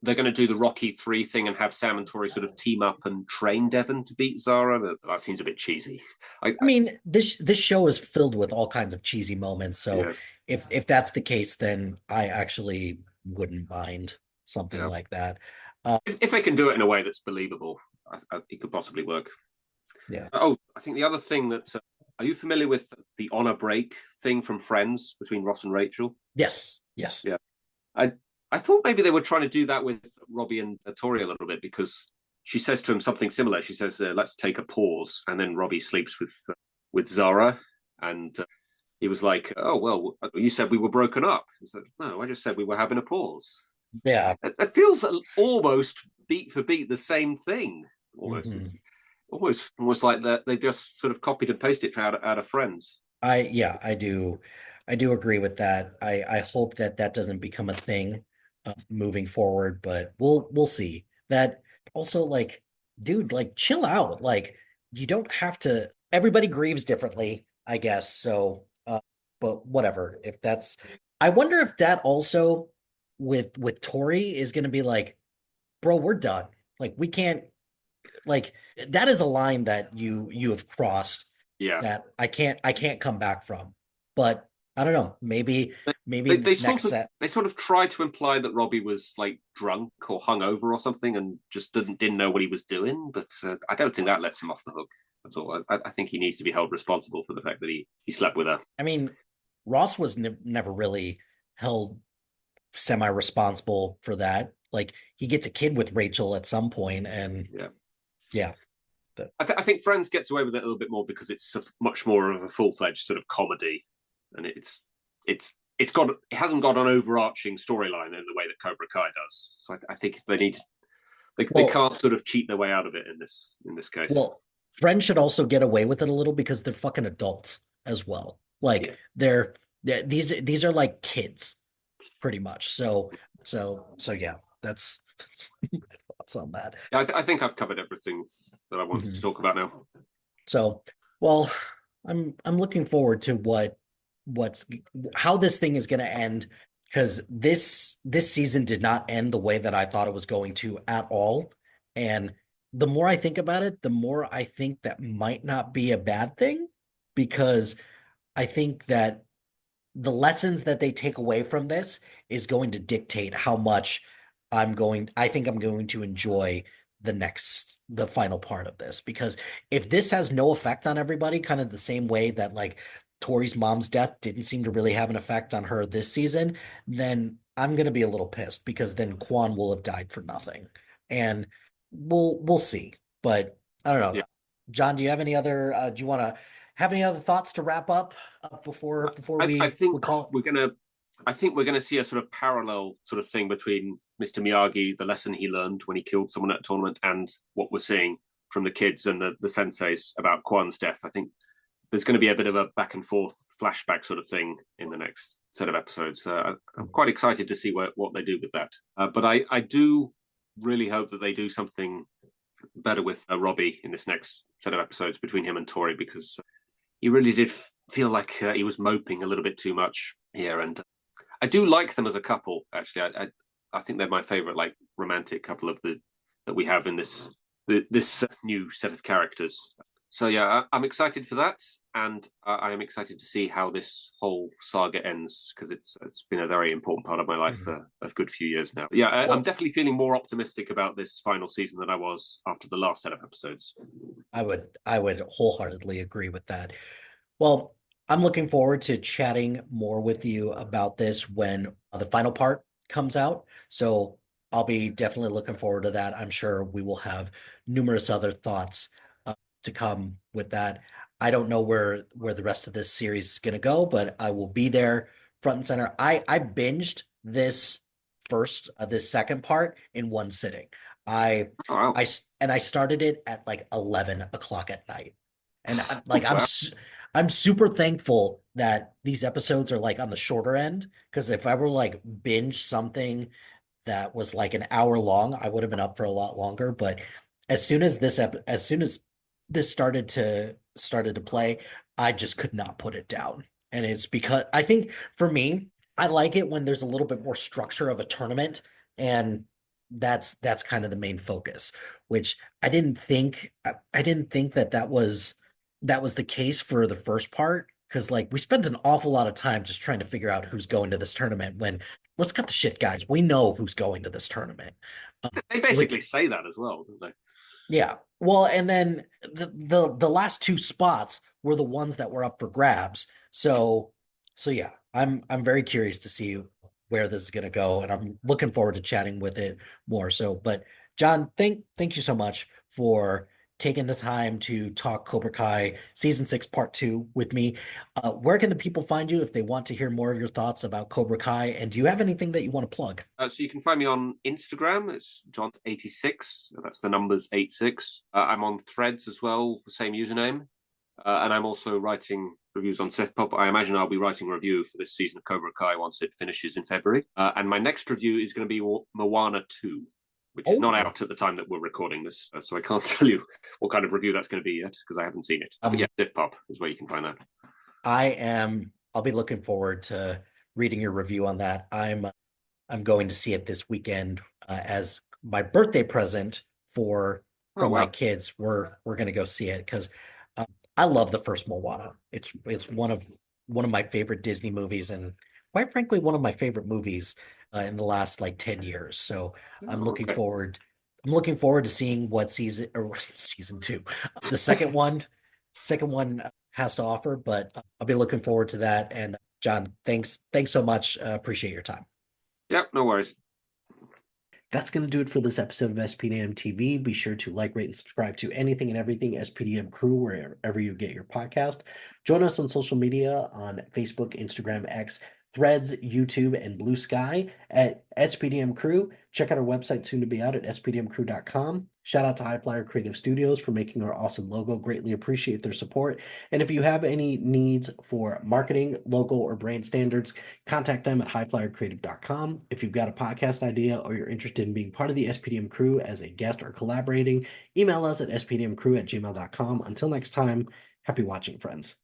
[SPEAKER 2] they're going to do the Rocky 3 thing and have Sam and Tori sort of team up and train Devon to beat Zara. But that seems a bit cheesy.
[SPEAKER 1] I mean, this show is filled with all kinds of cheesy moments, so
[SPEAKER 2] Yeah.
[SPEAKER 1] if that's the case, then I actually wouldn't mind something
[SPEAKER 2] Yeah,
[SPEAKER 1] like that.
[SPEAKER 2] if they can do it in a way that's believable, it could possibly work.
[SPEAKER 1] Yeah.
[SPEAKER 2] Oh, I think the other thing that are you familiar with the honor break thing from Friends between Ross and Rachel?
[SPEAKER 1] Yes. Yes.
[SPEAKER 2] Yeah, I I thought maybe they were trying to do that with Robbie and Tori a little bit because she says to him something similar. She says, "Let's take a pause," and then Robbie sleeps with Zara, and he was like, "Oh well, you said we were broken up." He said, "No, I just said we were having a pause."
[SPEAKER 1] Yeah.
[SPEAKER 2] It feels almost beat for beat the same thing. Almost,
[SPEAKER 1] Hmm.
[SPEAKER 2] it's almost like that they just sort of copied and pasted it out of Friends.
[SPEAKER 1] Yeah, I do agree with that. I hope that that doesn't become a thing moving forward, but we'll see. That also, like, dude, like, chill out. Like, you don't have to. Everybody grieves differently, I guess. So, but whatever. If that's, I wonder if that also with Tori is going to be like, bro, we're done. Like, we can't. Like, that is a line that you have crossed
[SPEAKER 2] Yeah,
[SPEAKER 1] that I can't come back from. But I don't know. Maybe
[SPEAKER 2] they,
[SPEAKER 1] in
[SPEAKER 2] they
[SPEAKER 1] this
[SPEAKER 2] sort
[SPEAKER 1] next
[SPEAKER 2] of
[SPEAKER 1] set.
[SPEAKER 2] they sort of tried to imply that Robbie was like drunk or hungover or something and just didn't know what he was doing. But I don't think that lets him off the hook. That's all. I think he needs to be held responsible for the fact that he slept with her.
[SPEAKER 1] I mean, Ross was never really held semi-responsible for that. Like, he gets a kid with Rachel at some point, and
[SPEAKER 2] Yeah.
[SPEAKER 1] yeah. The,
[SPEAKER 2] I think Friends gets away with it a little bit more because it's much more of a full fledged sort of comedy, and it hasn't got an overarching storyline in the way that Cobra Kai does. So I think they
[SPEAKER 1] well,
[SPEAKER 2] can't sort of cheat their way out of it in this case.
[SPEAKER 1] well, Friends should also get away with it a little because they're fucking adults as well. Like,
[SPEAKER 2] Yeah,
[SPEAKER 1] these are like kids pretty much. So yeah, that's my thoughts on that.
[SPEAKER 2] yeah. I think I've covered everything that I wanted to
[SPEAKER 1] Mhm.
[SPEAKER 2] talk about now.
[SPEAKER 1] So, well, I'm looking forward to what's how this thing is going to end because this season did not end the way that I thought it was going to at all. And the more I think about it, the more I think that might not be a bad thing because I think that the lessons that they take away from this is going to dictate how much I think I'm going to enjoy the final part of this. Because if this has no effect on everybody, kind of the same way that like Tori's mom's death didn't seem to really have an effect on her this season, then I'm going to be a little pissed because then Quan will have died for nothing. And we'll see. But I don't know.
[SPEAKER 2] Yeah,
[SPEAKER 1] John, do you have any other do you want to have any other thoughts to wrap up before
[SPEAKER 2] I
[SPEAKER 1] we
[SPEAKER 2] think
[SPEAKER 1] call?
[SPEAKER 2] we're gonna. I think we're going to see a sort of parallel sort of thing between Mr. Miyagi, the lesson he learned when he killed someone at a tournament, and what we're seeing from the kids and the senseis about Kwan's death. I think there's going to be a bit of a back and forth flashback sort of thing in the next set of episodes. I'm quite excited to see what they do with that. But I do really hope that they do something better with Robbie in this next set of episodes between him and Tori because he really did feel like he was moping a little bit too much here. And I do like them as a couple. Actually, I think they're my favorite like romantic couple of the that we have in this new set of characters. So yeah, I'm excited for that, and I am excited to see how this whole saga ends because it's been a very important part of my life
[SPEAKER 1] Mhm.
[SPEAKER 2] for a good few years now. Yeah, I'm
[SPEAKER 1] Well,
[SPEAKER 2] definitely feeling more optimistic about this final season than I was after the last set of episodes.
[SPEAKER 1] I would wholeheartedly agree with that. Well, I'm looking forward to chatting more with you about this when the final part comes out. So I'll be definitely looking forward to that. I'm sure we will have numerous other thoughts to come with that. I don't know where the rest of this series is going to go, but I will be there front and center. I binged this second part in one sitting. I
[SPEAKER 2] Oh, wow.
[SPEAKER 1] and I started it at like 11 o'clock at night. And
[SPEAKER 2] Wow.
[SPEAKER 1] I'm super thankful that these episodes are like on the shorter end because if I were like binge something that was like an hour long, I would have been up for a lot longer. But as soon as this started to play, I just could not put it down. And it's because I think for me, I like it when there's a little bit more structure of a tournament, and that's kind of the main focus, which I didn't think that was the case for the first part because like we spend an awful lot of time just trying to figure out who's going to this tournament when let's cut the shit, guys. We know who's going to this tournament.
[SPEAKER 2] They
[SPEAKER 1] Like,
[SPEAKER 2] basically say that as well, don't they?
[SPEAKER 1] yeah. Well, and then the last two spots were the ones that were up for grabs. So yeah, I'm very curious to see where this is going to go, and I'm looking forward to chatting with it more. So, but John, thank you so much for taking the time to talk Cobra Kai season 6 part 2 with me. Where can the people find you if they want to hear more of your thoughts about Cobra Kai? And do you have anything that you want to plug?
[SPEAKER 2] So you can find me on Instagram. It's John86. That's the numbers 86. I'm on Threads as well, the same username. And I'm also writing reviews on Sith Pop. I imagine I'll be writing a review for this season of Cobra Kai once it finishes in February. And my next review is going to be Moana 2, which is not
[SPEAKER 1] Oh,
[SPEAKER 2] out at the time that we're recording this. So I can't tell you what kind of review that's going to be yet because I haven't seen it. But yeah, Sith Pop is where you can find that.
[SPEAKER 1] I'll be looking forward to reading your review on that. I'm going to see it this weekend as my birthday present for
[SPEAKER 2] Oh,
[SPEAKER 1] from my
[SPEAKER 2] wow.
[SPEAKER 1] kids. We're going to go see it because uh, I love the first Moana. It's one of my favorite Disney movies and quite frankly one of my favorite movies in the last like 10 years. So I'm
[SPEAKER 2] Oh,
[SPEAKER 1] looking
[SPEAKER 2] okay.
[SPEAKER 1] forward I'm looking forward to seeing what season or season 2 the second one has to offer, but I'll be looking forward to that. And John, thanks so much. Appreciate your time.
[SPEAKER 2] Yeah, no worries.
[SPEAKER 1] That's going to do it for this episode of SPDM TV. Be sure to like, rate, and subscribe to anything and everything SPDM Crew wherever you get your podcast. Join us on social media on Facebook, Instagram, X, Threads, YouTube, and Blue Sky at SPDM Crew. Check out our website soon to be out at spdmcrew.com. Shout out to HiFlyer Creative Studios for making our awesome logo. Greatly appreciate their support. And if you have any needs for marketing, logo, or brand standards, contact them at HiFlyerCreative.com. If you've got a podcast idea or you're interested in being part of the SPDM crew as a guest or collaborating, email us at spdmcrew@gmail.com. Until next time, happy watching, friends.